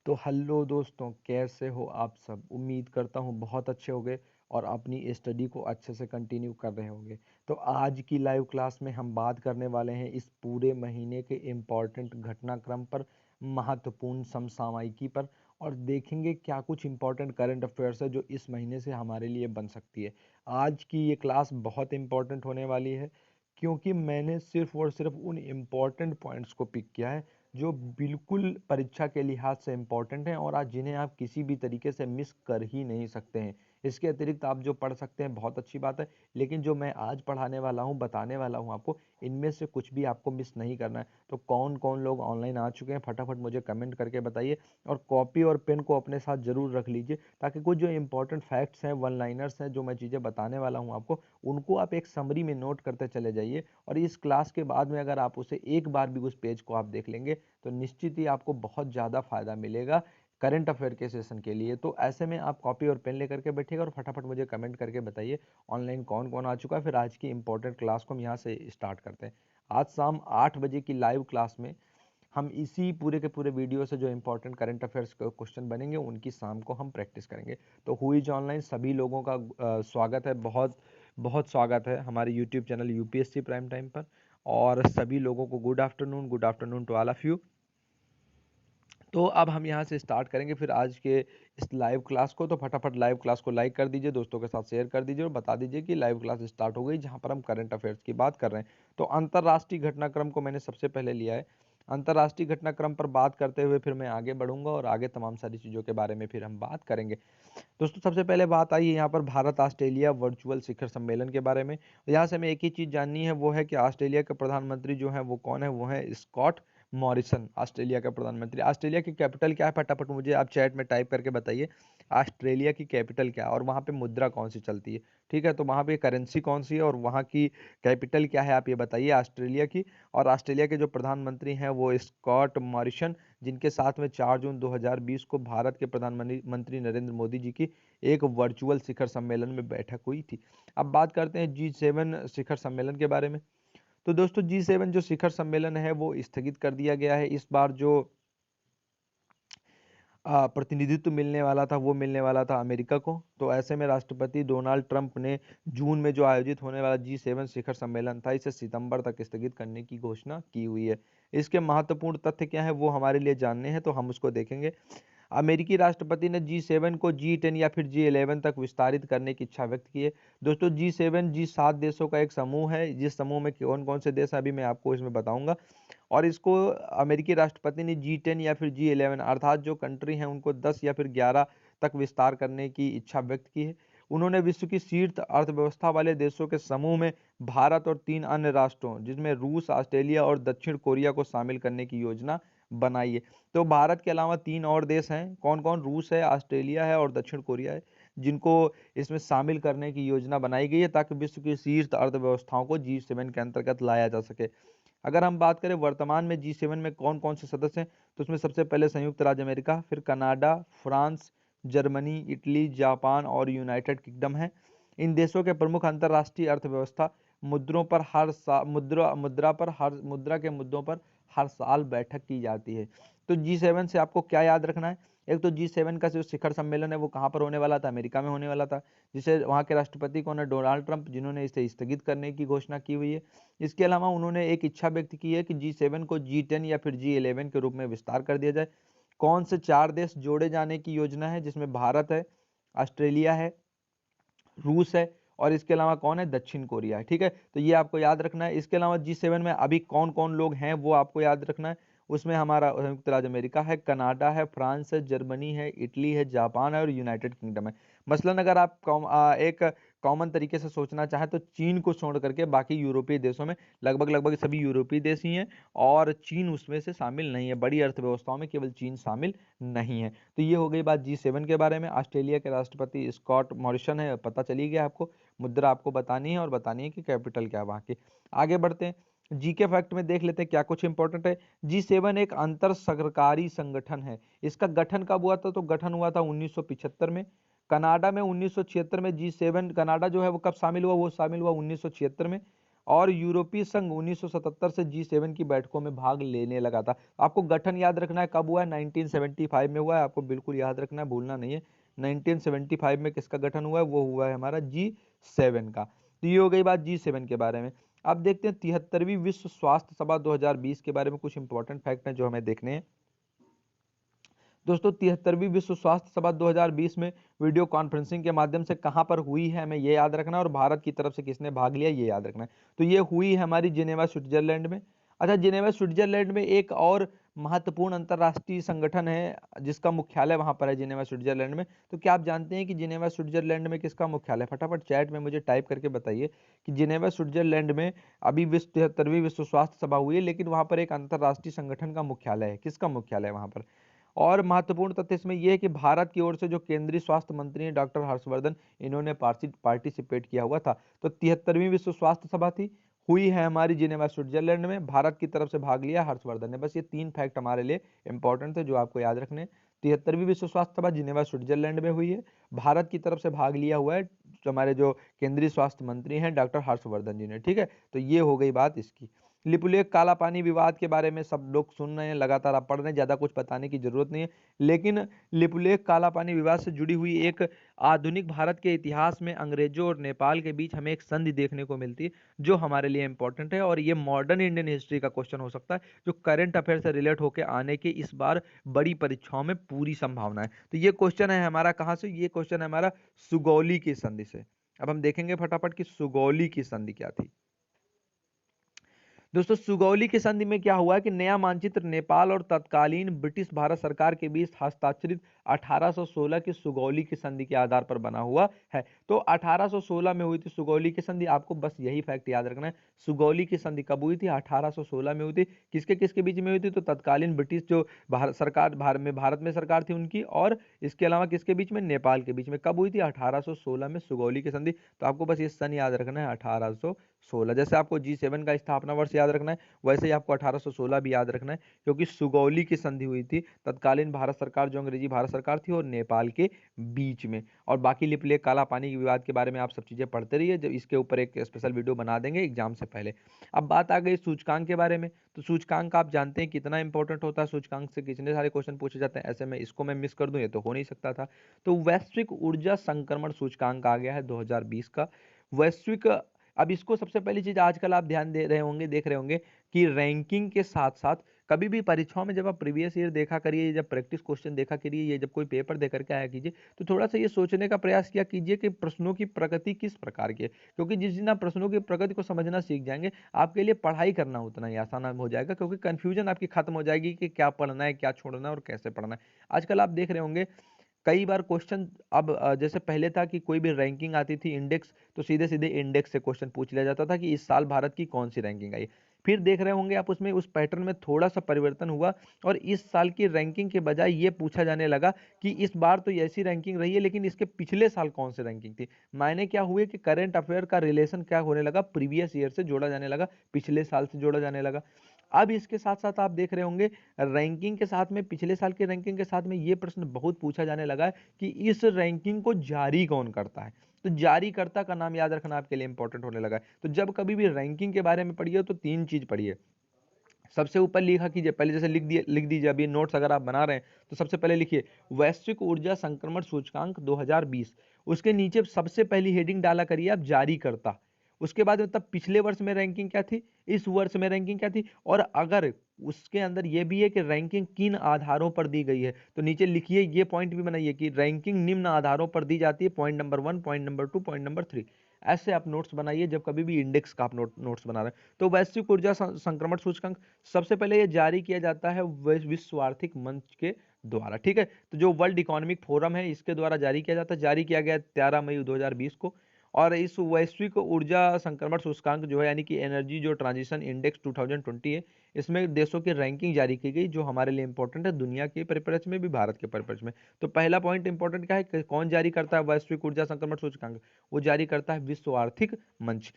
तो हेलो दोस्तों, कैसे हो आप सब? उम्मीद करता हूँ बहुत अच्छे होंगे और अपनी स्टडी को अच्छे से कंटिन्यू कर रहे होंगे। तो आज की लाइव क्लास में हम बात करने वाले हैं इस पूरे महीने के इम्पोर्टेंट घटनाक्रम पर, महत्वपूर्ण समसामयिकी पर, और देखेंगे क्या कुछ इम्पोर्टेंट करंट अफेयर्स है जो इस महीने से हमारे लिए बन सकती है। आज की ये क्लास बहुत इम्पोर्टेंट होने वाली है क्योंकि मैंने सिर्फ और सिर्फ उन इम्पोर्टेंट पॉइंट्स को पिक किया है जो बिल्कुल परीक्षा के लिहाज से इम्पोर्टेंट हैं और आज जिन्हें आप किसी भी तरीके से मिस कर ही नहीं सकते हैं। इसके अतिरिक्त आप जो पढ़ सकते हैं बहुत अच्छी बात है, लेकिन जो मैं आज पढ़ाने वाला हूँ, बताने वाला हूँ आपको, इनमें से कुछ भी आपको मिस नहीं करना है। तो कौन कौन लोग ऑनलाइन आ चुके हैं फटाफट मुझे कमेंट करके बताइए, और कॉपी और पेन को अपने साथ जरूर रख लीजिए ताकि कुछ जो इंपॉर्टेंट फैक्ट्स हैं, वन लाइनर्स हैं, जो मैं चीज़ें बताने वाला हूँ आपको, उनको आप एक समरी में नोट करते चले जाइए। और इस क्लास के बाद में अगर आप उसे एक बार भी उस पेज को आप देख लेंगे तो निश्चित ही आपको बहुत ज़्यादा फायदा मिलेगा करंट अफेयर के सेशन के लिए। तो ऐसे में आप कॉपी और पेन लेकर के बैठिएगा और फटाफट मुझे कमेंट करके बताइए ऑनलाइन कौन कौन आ चुका है। फिर आज की इंपॉर्टेंट क्लास को हम यहाँ से स्टार्ट करते हैं। आज शाम 8 बजे की लाइव क्लास में हम इसी पूरे के पूरे वीडियो से जो इंपॉर्टेंट करंट अफेयर्स क्वेश्चन बनेंगे उनकी शाम को हम प्रैक्टिस करेंगे। तो हु इज ऑनलाइन सभी लोगों का स्वागत है, बहुत बहुत स्वागत है हमारे YouTube channel UPSC prime time पर। और सभी लोगों को good afternoon to all of you. तो अब हम यहाँ से स्टार्ट करेंगे फिर आज के इस लाइव क्लास को। तो फटाफट लाइव क्लास को लाइक कर दीजिए, दोस्तों के साथ शेयर कर दीजिए और बता दीजिए कि लाइव क्लास स्टार्ट हो गई, जहाँ पर हम करंट अफेयर्स की बात कर रहे हैं। तो अंतर्राष्ट्रीय घटनाक्रम को मैंने सबसे पहले लिया है। अंतर्राष्ट्रीय घटनाक्रम पर बात करते हुए फिर मैं आगे बढ़ूंगा और आगे तमाम सारी चीज़ों के बारे में फिर हम बात करेंगे। दोस्तों सबसे पहले बात आई है यहाँ पर भारत ऑस्ट्रेलिया वर्चुअल शिखर सम्मेलन के बारे में। यहाँ से हमें एक ही चीज़ जाननी है, वो है कि ऑस्ट्रेलिया के प्रधानमंत्री जो है वो कौन है? वो है स्कॉट मॉरिसन, ऑस्ट्रेलिया का प्रधानमंत्री। ऑस्ट्रेलिया की कैपिटल क्या है? फटाफट मुझे आप चैट में टाइप करके बताइए ऑस्ट्रेलिया की कैपिटल क्या है और वहाँ पे मुद्रा कौन सी चलती है। ठीक है, तो वहाँ पे करेंसी कौन सी है और वहाँ की कैपिटल क्या है, आप ये बताइए ऑस्ट्रेलिया की। और ऑस्ट्रेलिया के जो प्रधानमंत्री हैं वो स्कॉट मॉरिसन, जिनके साथ में 4 जून 2020 को भारत के प्रधानमंत्री नरेंद्र मोदी जी की एक वर्चुअल शिखर सम्मेलन में बैठक हुई थी। अब बात करते हैं G7 शिखर सम्मेलन के बारे में। तो दोस्तों G7 जो शिखर सम्मेलन है वो स्थगित कर दिया गया है। इस बार जो प्रतिनिधित्व मिलने वाला था वो मिलने वाला था अमेरिका को। तो ऐसे में राष्ट्रपति डोनाल्ड ट्रंप ने जून में जो आयोजित होने वाला G7 शिखर सम्मेलन था इसे सितंबर तक स्थगित करने की घोषणा की हुई है। इसके महत्वपूर्ण तथ्य क्या है वो हमारे लिए जानने हैं, तो हम उसको देखेंगे। अमेरिकी राष्ट्रपति ने G7 को G10 या फिर G11 तक विस्तारित करने की इच्छा व्यक्त की है। दोस्तों G7 G7 देशों का एक समूह है, जिस समूह में कौन कौन से देश हैं अभी मैं आपको इसमें बताऊंगा। और इसको अमेरिकी राष्ट्रपति ने G10 या फिर G11 अर्थात जो कंट्री हैं उनको 10 या फिर 11 तक विस्तार करने की इच्छा व्यक्त की है। उन्होंने विश्व की शीर्ष अर्थव्यवस्था वाले देशों के समूह में भारत और 3 अन्य राष्ट्रों जिसमें रूस, ऑस्ट्रेलिया और दक्षिण कोरिया को शामिल करने की योजना बनाई है। तो भारत के अलावा 3 और देश हैं, कौन कौन? रूस है, ऑस्ट्रेलिया है और दक्षिण कोरिया है, जिनको इसमें शामिल करने की योजना बनाई गई है ताकि विश्व की शीर्ष अर्थव्यवस्थाओं को G7 के अंतर्गत लाया जा सके। अगर हम बात करें वर्तमान में G7 में कौन कौन से सदस्य हैं, तो उसमें सबसे पहले संयुक्त राज्य अमेरिका, फिर Canada, France, Germany, Italy, Japan और यूनाइटेड किंगडम है। इन देशों के प्रमुख अंतर्राष्ट्रीय अर्थव्यवस्था मुद्रों पर हर साल मुद्रा के मुद्दों पर हर साल बैठक की जाती है। तो G7 से आपको क्या याद रखना है? एक तो G7 का जो शिखर सम्मेलन है वो कहाँ पर होने वाला था? अमेरिका में होने वाला था, जिसे वहाँ के राष्ट्रपति कौन है? डोनाल्ड ट्रंप, जिन्होंने इसे स्थगित करने की घोषणा की हुई है। इसके अलावा उन्होंने एक इच्छा व्यक्त की है कि G7 को G10 या फिर G11 के रूप में विस्तार कर दिया जाए। कौन से 4 देश जोड़े जाने की योजना है? जिसमें भारत है, ऑस्ट्रेलिया है, रूस है और इसके अलावा कौन है? दक्षिण कोरिया है। ठीक है, तो ये आपको याद रखना है। इसके अलावा G7 में अभी कौन कौन लोग हैं वो आपको याद रखना है। उसमें हमारा संयुक्त राज्य अमेरिका है, कनाडा है, फ्रांस है, जर्मनी है, इटली है, जापान है और यूनाइटेड किंगडम है। मसलन अगर आप एक कॉमन तरीके से सोचना चाहें तो चीन को छोड़ करके बाकी यूरोपीय देशों में लगभग लगभग सभी यूरोपीय देश ही हैं और चीन उसमें से शामिल नहीं है। बड़ी अर्थव्यवस्थाओं में केवल चीन शामिल नहीं है। तो ये हो गई बात G7 के बारे में। ऑस्ट्रेलिया के राष्ट्रपति स्कॉट मॉरिसन है, पता चली गया आपको। मुद्रा आपको बतानी है और बतानी है कि कैपिटल क्या है वहाँ की। आगे बढ़ते हैं, जीके फैक्ट में देख लेते हैं क्या कुछ इंपॉर्टेंट है। G7 एक अंतर सरकारी संगठन है। इसका गठन कब हुआ था? तो गठन हुआ था 1975 में। कनाडा में 1976 में G7 कनाडा जो है वो कब शामिल हुआ? वो शामिल हुआ 1976 में। और यूरोपीय संघ 1977 से G7 की बैठकों में भाग लेने लगा था। आपको गठन याद रखना है, कब हुआ है? 1975 में हुआ है, आपको बिल्कुल याद रखना है, भूलना नहीं है। 1975 में किसका गठन हुआ है? वो हुआ है हमारा G7 का। तो ये हो गई बात G7 के बारे में। अब देखते हैं 73वीं विश्व स्वास्थ्य सभा 2020 के बारे में कुछ इंपॉर्टेंट फैक्ट हैं जो हमें देखने हैं। दोस्तों 73वीं विश्व स्वास्थ्य सभा 2020 में वीडियो कॉन्फ्रेंसिंग के माध्यम से कहां पर हुई है, हमें ये याद रखना है, और भारत की तरफ से किसने भाग लिया ये याद रखना है। तो ये हुई है हमारी जिनेवा स्विट्जरलैंड में। अच्छा, जिनेवा स्विट्जरलैंड में एक और महत्वपूर्ण अंतर्राष्ट्रीय संगठन है जिसका मुख्यालय वहां पर है, जिनेवा स्विट्जरलैंड में। तो क्या आप जानते हैं कि जिनेवा स्विट्जरलैंड में किसका मुख्यालय? फटाफट चैट में मुझे टाइप करके बताइए कि जिनेवा स्विट्जरलैंड में अभी 73वीं विश्व स्वास्थ्य सभा हुई है, लेकिन वहां पर एक अंतर्राष्ट्रीय संगठन का मुख्यालय है। किसका मुख्यालय है वहां पर? और महत्वपूर्ण तथ्य इसमें यह है कि भारत की ओर से जो केंद्रीय स्वास्थ्य मंत्री हैं डॉक्टर हर्षवर्धन, इन्होंने पार्टिसिपेट किया हुआ था। तो 73वीं विश्व स्वास्थ्य सभा थी, हुई है हमारी जिनेवा स्विट्जरलैंड में, भारत की तरफ से भाग लिया हर्षवर्धन ने। बस ये 3 फैक्ट हमारे लिए इंपॉर्टेंट थे जो आपको याद रखने। 73वीं विश्व स्वास्थ्य सभा जिनेवा स्विट्जरलैंड में हुई है, भारत की तरफ से भाग लिया हुआ है हमारे जो केंद्रीय स्वास्थ्य मंत्री हैं डॉक्टर हर्षवर्धन जी ने। ठीक है, तो ये हो गई बात इसकी। लिपुलेख काला पानी विवाद के बारे में सब लोग सुन रहे हैं, लगातार आप पढ़ रहे हैं, ज्यादा कुछ बताने की जरूरत नहीं है। लेकिन लिपुलेख काला पानी विवाद से जुड़ी हुई एक आधुनिक भारत के इतिहास में अंग्रेजों और नेपाल के बीच हमें एक संधि देखने को मिलती है जो हमारे लिए इंपॉर्टेंट है, और ये मॉडर्न इंडियन हिस्ट्री का क्वेश्चन हो सकता है जो करंट अफेयर से रिलेट होकर आने की इस बार बड़ी परीक्षाओं में पूरी संभावना है। तो ये क्वेश्चन है हमारा कहाँ से? ये क्वेश्चन है हमारा सुगौली की संधि से। अब हम देखेंगे फटाफट कि सुगौली की संधि क्या थी। दोस्तों सुगौली की संधि में क्या हुआ कि नया मानचित्र नेपाल और तत्कालीन ब्रिटिश भारत सरकार के बीच हस्ताक्षरित 1816 की सुगौली की संधि के आधार पर बना हुआ है। तो 1816 में हुई थी सुगौली की संधि, आपको बस यही फैक्ट याद रखना है। सुगौली की संधि कब हुई थी? 1816 में हुई थी। किसके किसके बीच में हुई थी? तो तत्कालीन ब्रिटिश जो भारत सरकार भारत में सरकार थी उनकी, और इसके अलावा किसके बीच में? नेपाल के बीच में। कब हुई थी? 1816 में सुगौली की संधि। तो आपको बस ये सन याद रखना है 1816। जैसे आपको G7 का स्थापना वर्ष याद रखना है, वैसे ही आपको 1816 भी याद रखना है, क्योंकि सुगौली की संधि हुई थी तत्कालीन भारत सरकार जो अंग्रेजी भारत सरकार थी और नेपाल के बीच में। और बाकी लिपुलेख काला पानी के विवाद के बारे में आप सब चीजें पढ़ते रहिए, जब इसके ऊपर एक स्पेशल वीडियो बना देंगे एग्जाम से पहले। अब बात आ गई सूचकांक के बारे में। तो सूचकांक आप जानते हैं कितना इंपॉर्टेंट होता है, सूचकांक से कितने सारे क्वेश्चन पूछे जाते हैं। ऐसे में इसको मैं मिस कर दूं ये तो हो नहीं सकता था। तो वैश्विक ऊर्जा संक्रमण सूचकांक आ गया है 2020 का। वैश्विक, अब इसको सबसे पहली चीज आजकल आप ध्यान दे रहे होंगे, देख रहे होंगे कि रैंकिंग के साथ साथ कभी भी परीक्षाओं में जब आप प्रीवियस ईयर देखा करिए, जब प्रैक्टिस क्वेश्चन देखा करिए, ये जब कोई पेपर दे करके आया कीजिए, तो थोड़ा सा ये सोचने का प्रयास किया कीजिए कि प्रश्नों की प्रकृति किस प्रकार की है। क्योंकि जिस दिन आप प्रश्नों की प्रकृति को समझना सीख जाएंगे, आपके लिए पढ़ाई करना उतना ही आसान हो जाएगा, क्योंकि कंफ्यूजन आपकी खत्म हो जाएगी कि क्या पढ़ना है, क्या छोड़ना है और कैसे पढ़ना है। आजकल आप देख रहे होंगे कई बार क्वेश्चन, अब जैसे पहले था कि कोई भी रैंकिंग आती थी इंडेक्स, तो सीधे सीधे इंडेक्स से क्वेश्चन पूछ लिया जाता था कि इस साल भारत की कौन सी रैंकिंग आई। फिर देख रहे होंगे आप उसमें उस पैटर्न में थोड़ा सा परिवर्तन हुआ, और इस साल की रैंकिंग के बजाय ये पूछा जाने लगा कि इस बार तो ऐसी रैंकिंग रही है लेकिन इसके पिछले साल कौन सी रैंकिंग थी। मायने क्या हुए कि करंट अफेयर का रिलेशन क्या होने लगा, प्रीवियस ईयर से जोड़ा जाने लगा, पिछले साल से जोड़ा जाने लगा। अब इसके साथ साथ आप देख रहे होंगे रैंकिंग के साथ में, पिछले साल की रैंकिंग के साथ में ये प्रश्न बहुत पूछा जाने लगा है कि इस रैंकिंग को जारी कौन करता है। तो जारीकर्ता का नाम याद रखना आपके लिए इंपॉर्टेंट होने लगा है। तो जब कभी भी रैंकिंग के बारे में पढ़िए तो 3 चीज पढ़िए। सबसे ऊपर लिखा कीजिए, पहले जैसे लिख दीजिए, अभी नोट्स अगर आप बना रहे हैं तो सबसे पहले लिखिए वैश्विक ऊर्जा संक्रमण सूचकांक 2020। उसके नीचे सबसे पहली हेडिंग डाला करिए आप जारीकर्ता। उसके बाद मतलब पिछले वर्ष में रैंकिंग क्या थी, इस वर्ष में रैंकिंग क्या थी, और अगर उसके अंदर यह भी है कि रैंकिंग किन आधारों पर दी गई है, तो नीचे लिखिए, ये पॉइंट भी बनाइए कि रैंकिंग निम्न आधारों पर दी जाती है, point number 1, point number 2, point number 3। ऐसे आप नोट्स बनाइए जब कभी भी इंडेक्स का आप नोट्स बना रहे हैं। तो वैश्विक ऊर्जा संक्रमण सूचकांक सबसे पहले ये जारी किया जाता है विश्व आर्थिक मंच के द्वारा। ठीक है, तो जो वर्ल्ड इकोनॉमिक फोरम है इसके द्वारा जारी किया जाता है। जारी किया गया 13 मई 2020 को। और इस वैश्विक ऊर्जा संक्रमण सूचकांक जो है, यानी कि एनर्जी जो ट्रांजिशन इंडेक्स 2020 है, इसमें देशों की रैंकिंग जारी की गई जो हमारे लिए इंपॉर्टेंट है, दुनिया के परिप्रेक्ष्य में भी, भारत के परिप्रेक्ष्य में। तो पहला पॉइंट इंपॉर्टेंट क्या है, कौन जारी करता है वैश्विक ऊर्जा संक्रमण सूचकांक? वो जारी करता है विश्व आर्थिक मंच।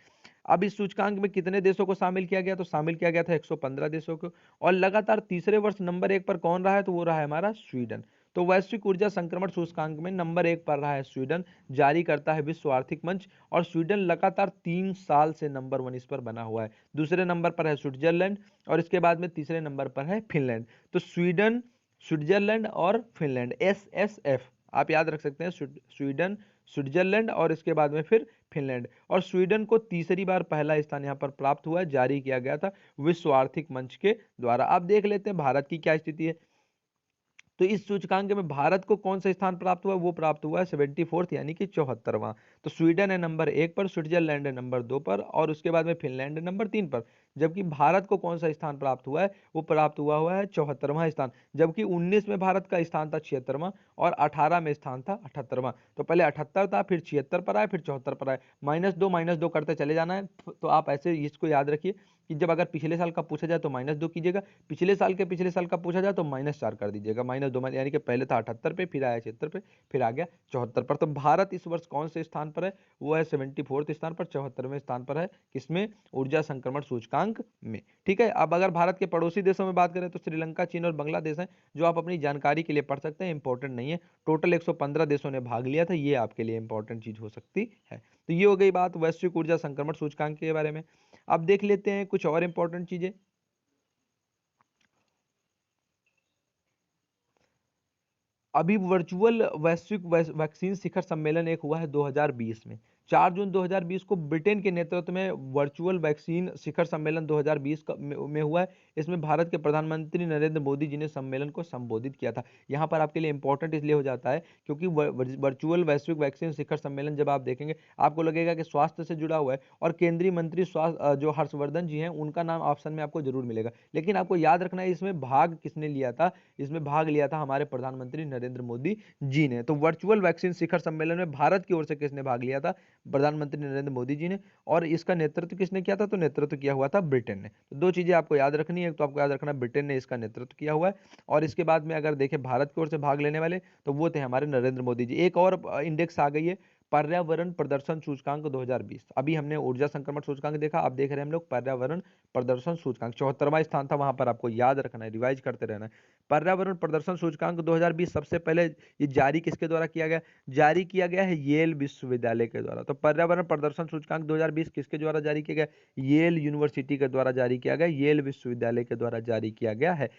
अब इस सूचकांक में कितने देशों को शामिल किया गया? तो शामिल किया गया था 115 देशों को। और लगातार तीसरे वर्ष नंबर 1 पर कौन रहा है? तो वो रहा है हमारा स्वीडन। तो वैश्विक ऊर्जा संक्रमण सूचकांक में नंबर 1 पर रहा है स्वीडन, जारी करता है विश्व आर्थिक मंच, और स्वीडन लगातार 3 साल से नंबर 1 इस पर बना हुआ है। दूसरे नंबर पर है स्विट्जरलैंड, और इसके बाद में तीसरे नंबर पर है फिनलैंड। तो स्वीडन, स्विट्जरलैंड और फिनलैंड, SSF आप याद रख सकते हैं, स्वीडन, स्विट्जरलैंड और इसके बाद में फिर फिनलैंड। और स्वीडन को तीसरी बार पहला स्थान यहाँ पर प्राप्त हुआ है, जारी किया गया था विश्व आर्थिक मंच के द्वारा। आप देख लेते हैं भारत की क्या स्थिति है। तो इस सूचकांक में भारत को कौन सा स्थान प्राप्त हुआ, वो प्राप्त हुआ है 74th यानी कि 74वां। तो स्वीडन है नंबर 1 पर, स्विट्जरलैंड है नंबर 2 पर, और उसके बाद में फिनलैंड है नंबर 3 पर। जबकि भारत को कौन सा स्थान प्राप्त हुआ है, वो प्राप्त हुआ है 74वां स्थान। जबकि 19 में भारत का स्थान था 76वां, और 18 में स्थान था 78वां। तो पहले 78 था, फिर 76 पर आए, फिर 74 पर आए। -2 करते चले जाना है। तो आप ऐसे इसको याद रखिए कि जब अगर पिछले साल का पूछा जाए तो -2 कीजिएगा, पिछले साल का पूछा जाए तो -4 कर दीजिएगा। -2 यानी कि पहले था 78 पे, फिर आया 76 पे, फिर आ गया 74 पर। तो भारत इस वर्ष कौन से स्थान पर है, वो है 74th स्थान पर, 74वें स्थान पर है, किसमें, ऊर्जा संक्रमण सूचकांक में। ठीक है। अब अगर भारत के पड़ोसी देशों में बात करें तो श्रीलंका, चीन और बांग्लादेश हैं, जो आप अपनी जानकारी के लिए पढ़ सकते हैं, इंपॉर्टेंट नहीं है। टोटल 115 देशों ने भाग लिया था, ये आपके लिए इंपॉर्टेंट चीज हो सकती है। तो ये हो गई बात वैश्विक ऊर्जा संक्रमण सूचकांक के बारे में। अब देख लेते हैं कुछ और इंपॉर्टेंट चीजें। अभी वर्चुअल वैश्विक वैक्सीन शिखर सम्मेलन एक हुआ है 2020 में। 4 जून 2020 को ब्रिटेन के नेतृत्व में वर्चुअल वैक्सीन शिखर सम्मेलन 2020 में हुआ है। इसमें भारत के प्रधानमंत्री नरेंद्र मोदी जी ने सम्मेलन को संबोधित किया था। यहाँ पर आपके लिए इंपॉर्टेंट इसलिए हो जाता है क्योंकि वर्चुअल वैश्विक वैक्सीन शिखर सम्मेलन जब आप देखेंगे आपको लगेगा कि स्वास्थ्य से जुड़ा हुआ है, और केंद्रीय मंत्री स्वास्थ्य जो हर्षवर्धन जी हैं उनका नाम ऑप्शन में आपको जरूर मिलेगा। लेकिन आपको याद रखना है इसमें भाग किसने लिया था, इसमें भाग लिया था हमारे प्रधानमंत्री नरेंद्र मोदी जी ने। तो वर्चुअल वैक्सीन शिखर सम्मेलन में भारत की ओर से किसने भाग लिया था, प्रधानमंत्री नरेंद्र मोदी जी ने। और इसका नेतृत्व किसने किया था, तो नेतृत्व किया हुआ था ब्रिटेन ने। तो दो चीजें आपको याद रखनी है, तो आपको याद रखना ब्रिटेन ने इसका नेतृत्व किया हुआ है। और इसके बाद में अगर देखें भारत की ओर से भाग लेने वाले तो वो थे हमारे नरेंद्र मोदी जी। एक और इंडेक्स आ गई है, पर्यावरण प्रदर्शन सूचकांक 2020। अभी हमने ऊर्जा संक्रमण सूचकांक देखा, अब देख रहे हैं हम लोग पर्यावरण प्रदर्शन सूचकांक। 74वां स्थान था, वहां पर आपको याद रखना है, रिवाइज करते रहना है। पर्यावरण प्रदर्शन सूचकांक 2020 सबसे पहले ये जारी किसके द्वारा किया गया, जारी किया गया है येल विश्वविद्यालय के द्वारा। तो पर्यावरण प्रदर्शन सूचकांक 2020 किसके द्वारा जारी किया गया, येल यूनिवर्सिटी के द्वारा जारी किया गया, येल विश्वविद्यालय के द्वारा जारी किया गया है।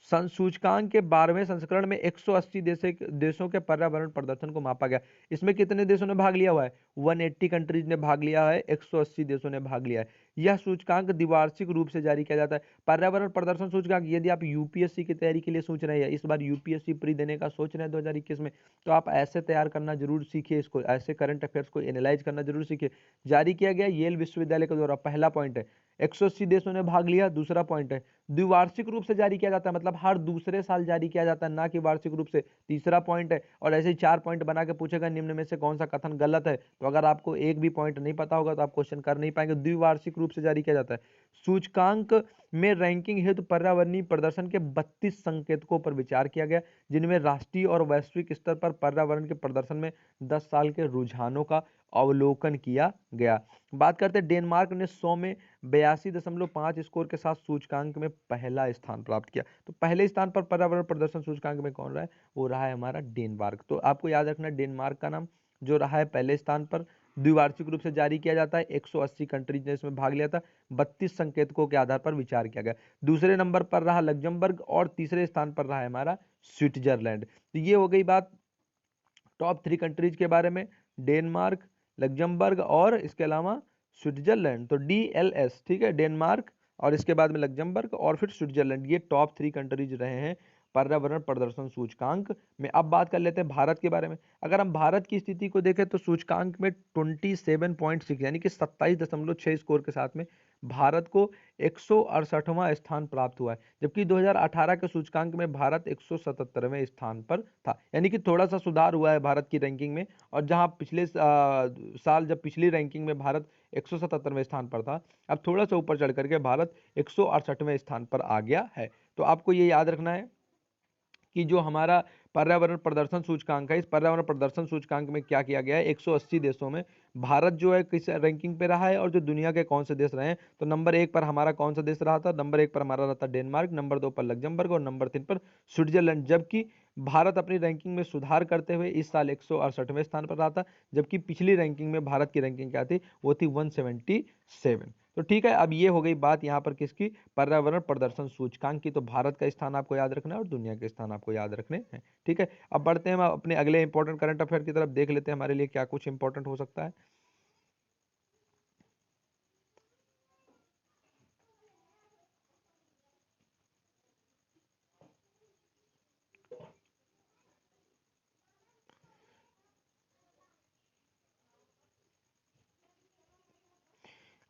सूचकांक के 12वें संस्करण में 180 देशों के पर्यावरण प्रदर्शन को मापा गया। इसमें कितने देशों ने भाग लिया हुआ है, 180 कंट्रीज ने भाग लिया है, 180 देशों ने भाग लिया है। यह सूचकांक द्विवार्षिक रूप से जारी किया जाता है। पर्यावरण प्रदर्शन सूचकांक, यदि आप यूपीएससी की तैयारी के लिए सोच रहे हैं, इस बार यूपीएससी प्री देने का सोच रहे हैं 2021 में, तो आप ऐसे तैयार करना जरूर सीखिए, इसको ऐसे करंट अफेयर्स को एनालाइज करना जरूर सीखिए। जारी किया गया येल विश्वविद्यालय के द्वारा, पहला पॉइंट है। 180 देशों ने भाग लिया, दूसरा पॉइंट है। द्विवार्षिक रूप से जारी किया जाता है, मतलब हर दूसरे साल जारी किया जाता है, ना कि वार्षिक रूप से, तीसरा पॉइंट है। और ऐसे ही 4 पॉइंट बना के पूछेगा निम्न में से कौन सा कथन गलत है, तो अगर आपको एक भी पॉइंट नहीं पता होगा तो आप क्वेश्चन कर नहीं पाएंगे। द्विवार्षिक रूप से जारी किया जाता है। सूचकांक में रैंकिंग हेतु पर्यावरणीय प्रदर्शन के 32 संकेतकों पर विचार किया गया, जिनमें राष्ट्रीय और वैश्विक स्तर पर पर्यावरण के प्रदर्शन में 10 साल के रुझानों का अवलोकन किया गया। बात करते हैं डेनमार्क ने 100 में 82.5 स्कोर के साथ सूचकांक में पहला स्थान प्राप्त किया। तो पहले स्थान पर पर्यावरण प्रदर्शन सूचकांक में कौन रहा है, वो रहा है हमारा डेनमार्क। तो आपको याद रखना डेनमार्क का नाम जो रहा है पहले स्थान पर। द्विवार्षिक रूप से जारी किया जाता है, 180 कंट्रीज ने इसमें भाग लिया था, 32 संकेतकों के आधार पर विचार किया गया। दूसरे नंबर पर रहा लग्जमबर्ग, और तीसरे स्थान पर रहा है हमारा स्विट्जरलैंड। तो ये हो गई बात टॉप 3 कंट्रीज के बारे में, डेनमार्क, लग्जमबर्ग और इसके अलावा स्विट्जरलैंड। तो DLS, ठीक है, डेनमार्क और इसके बाद में लग्जमबर्ग और फिर स्विट्जरलैंड, ये टॉप 3 कंट्रीज रहे हैं पर्यावरण प्रदर्शन सूचकांक में। अब बात कर लेते हैं भारत के बारे में। अगर हम भारत की स्थिति को देखें तो सूचकांक में 27.6 यानी कि 27.6 स्कोर के साथ में भारत को 168वां स्थान प्राप्त हुआ है। जबकि 2018 के सूचकांक में भारत 177वें स्थान पर था, यानी कि थोड़ा सा सुधार हुआ है भारत की रैंकिंग में। और जहां पिछले साल जब पिछली रैंकिंग में भारत 177वें स्थान पर था, अब थोड़ा सा ऊपर चढ़ करके भारत 168वें स्थान पर आ गया है। तो आपको ये याद रखना है कि जो हमारा पर्यावरण प्रदर्शन सूचकांक है, इस पर्यावरण प्रदर्शन सूचकांक में क्या किया गया है, 180 देशों में भारत जो है किस रैंकिंग पे रहा है, और जो दुनिया के कौन से देश रहे हैं। तो नंबर 1 पर हमारा कौन सा देश रहा था, नंबर 1 पर हमारा रहा था डेनमार्क, नंबर 2 पर लग्जमबर्ग और नंबर 3 पर स्विट्जरलैंड। जबकि भारत अपनी रैंकिंग में सुधार करते हुए इस साल 168वें स्थान पर रहा था, जबकि पिछली रैंकिंग में भारत की रैंकिंग क्या थी, वो थी 177। तो ठीक है, अब ये हो गई बात यहाँ पर किसकी, पर्यावरण प्रदर्शन सूचकांक की। तो भारत का स्थान आपको याद रखना है और दुनिया के स्थान आपको याद रखने हैं। ठीक है, अब बढ़ते हैं हम अपने अगले इंपॉर्टेंट करंट अफेयर की तरफ, देख लेते हैं हमारे लिए क्या कुछ इंपॉर्टेंट हो सकता है।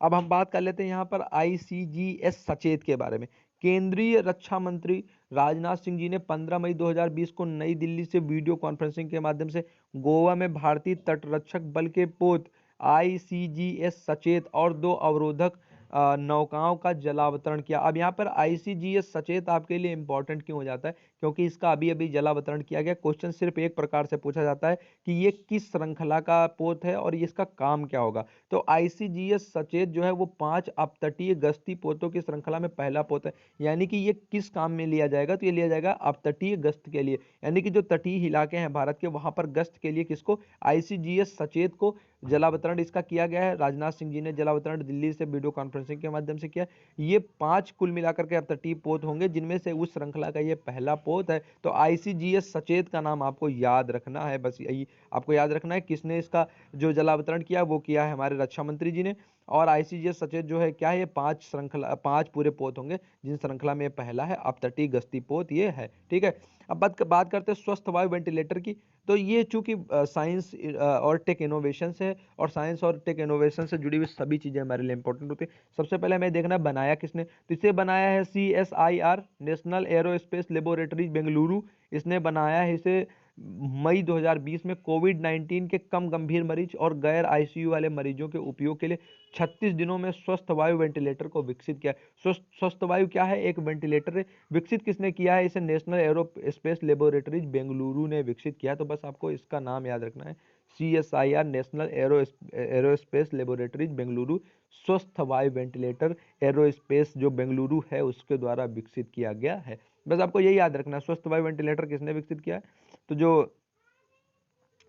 अब हम बात कर लेते हैं यहाँ पर ICGS सचेत के बारे में। केंद्रीय रक्षा मंत्री राजनाथ सिंह जी ने 15 मई 2020 को नई दिल्ली से वीडियो कॉन्फ्रेंसिंग के माध्यम से गोवा में भारतीय तटरक्षक बल के पोत ICGS सचेत और 2 अवरोधक नौकाओं का जलावतरण किया। अब यहाँ पर ICGS सचेत आपके लिए इंपॉर्टेंट क्यों हो जाता है, क्योंकि इसका अभी अभी जलावतरण किया गया। क्वेश्चन सिर्फ एक प्रकार से पूछा जाता है कि ये किस श्रृंखला का पोत है और इसका काम क्या होगा। तो ICGS सचेत जो है वो 5 अपतटीय गश्ती पोतों की श्रृंखला में पहला पोत है। यानी कि ये किस काम में लिया जाएगा, तो ये लिया जाएगा अपतटीय गश्त के लिए, यानी कि जो तटीय इलाके हैं भारत के, वहां पर गश्त के लिए किसको, ICGS सचेत को जलावतरण इसका किया गया है। राजनाथ सिंह जी ने जलावतरण दिल्ली से वीडियो कॉन्फ्रेंसिंग के माध्यम से किया। ये 5 कुल मिलाकर के अपतटीय पोत होंगे, जिनमें से उस श्रृंखला का ये पहला पोत है। तो ICGS सचेत का नाम आपको याद रखना है, बस यही आपको याद रखना है। किसने इसका जो जलावतरण किया वो किया है हमारे रक्षा मंत्री जी ने। और ICGS सचेत जो है क्या है, ये 5 पूरे पोत होंगे, जिन श्रृंखला में पहला है अपतटीय गश्ती पोत ये है। ठीक है, अब बात करते हैं स्वस्थ वायु वेंटिलेटर की। तो ये चूंकि साइंस और टेक इनोवेशन से, और साइंस और टेक इनोवेशन से जुड़ी हुई सभी चीजें हमारे लिए इंपॉर्टेंट होती है। सबसे पहले हमें देखना बनाया किसने, तो इसे बनाया है CSIR, national aerospace laboratories Bengaluru. इसने बनाया है इसे मई 2020 में कोविड-19 के कम गंभीर मरीज और गैर ICU वाले मरीजों के उपयोग के लिए 36 दिनों में स्वस्थ वायु वेंटिलेटर को विकसित किया। स्वस्थ वायु क्या है, एक वेंटिलेटर है। विकसित किसने किया है इसे, नेशनल एरोस्पेस लेबोरेटरीज बेंगलुरु ने विकसित किया। तो बस आपको इसका नाम याद रखना है, CSIR, national aerospace laboratories Bengaluru. स्वस्थ वायु वेंटिलेटर एरोस्पेस जो बेंगलुरु है उसके द्वारा विकसित किया गया है। बस आपको यही याद रखना है, स्वस्थ वायु वेंटिलेटर किसने विकसित किया है, तो जो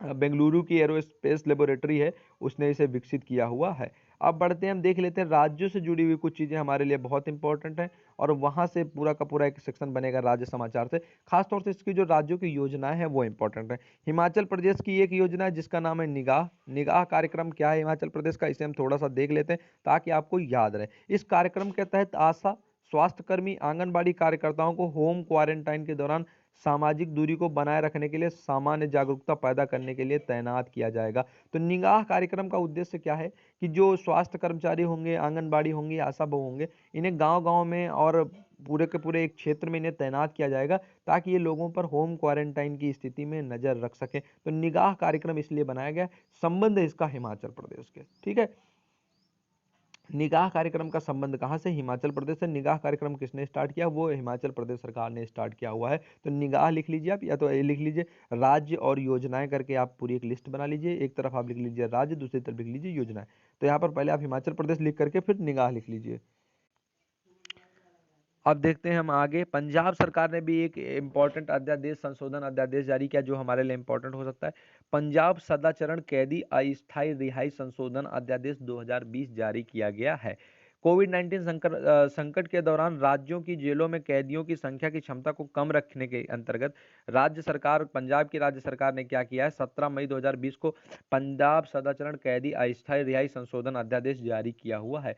बेंगलुरु की एरोस्पेस लेबोरेटरी है उसने इसे विकसित किया हुआ है। अब बढ़ते हैं, हम देख लेते हैं राज्यों से जुड़ी हुई कुछ चीजें हमारे लिए बहुत इंपॉर्टेंट हैं, और वहां से पूरा का पूरा एक सेक्शन बनेगा राज्य समाचार से। खासतौर से इसकी जो राज्यों की योजनाएं हैं वो इंपॉर्टेंट है। हिमाचल प्रदेश की एक योजना है जिसका नाम है निगाह। निगाह कार्यक्रम क्या है हिमाचल प्रदेश का, इसे हम थोड़ा सा देख लेते हैं ताकि आपको याद रहे। इस कार्यक्रम के तहत आशा, स्वास्थ्यकर्मी, आंगनबाड़ी कार्यकर्ताओं को होम क्वारंटाइन के दौरान सामाजिक दूरी को बनाए रखने के लिए सामान्य जागरूकता पैदा करने के लिए तैनात किया जाएगा। तो निगाह कार्यक्रम का उद्देश्य क्या है कि जो स्वास्थ्य कर्मचारी होंगे, आंगनबाड़ी होंगी, आशा बहु होंगे, इन्हें गांव-गांव में और पूरे के पूरे एक क्षेत्र में इन्हें तैनात किया जाएगा ताकि ये लोगों पर होम क्वारंटाइन की स्थिति में नजर रख सकें। तो निगाह कार्यक्रम इसलिए बनाया गया, संबंध है इसका हिमाचल प्रदेश के। ठीक है, निगाह कार्यक्रम का संबंध कहाँ से, हिमाचल प्रदेश से। निगाह कार्यक्रम किसने स्टार्ट किया, वो हिमाचल प्रदेश सरकार ने स्टार्ट किया हुआ है। तो निगाह लिख लीजिए आप, या तो ये लिख लीजिए राज्य और योजनाएं करके आप पूरी एक लिस्ट बना लीजिए। एक तरफ आप लिख लीजिए राज्य, दूसरी तरफ लिख लीजिए योजनाएं। तो यहाँ पर पहले आप हिमाचल प्रदेश लिख करके फिर निगाह लिख लीजिए। अब देखते हैं हम आगे, पंजाब सरकार ने भी एक इम्पोर्टेंट अध्यादेश, संशोधन अध्यादेश जारी किया जो हमारे लिए इम्पोर्टेंट हो सकता है। पंजाब सदाचरण कैदी अस्थायी रिहाई संशोधन अध्यादेश 2020 जारी किया गया है। कोविड-19 संकट के दौरान राज्यों की जेलों में कैदियों की संख्या की क्षमता को कम रखने के अंतर्गत राज्य सरकार, पंजाब की राज्य सरकार ने क्या किया है, 17 मई 2020 को पंजाब सदाचरण कैदी अस्थायी रिहाई संशोधन अध्यादेश जारी किया हुआ है।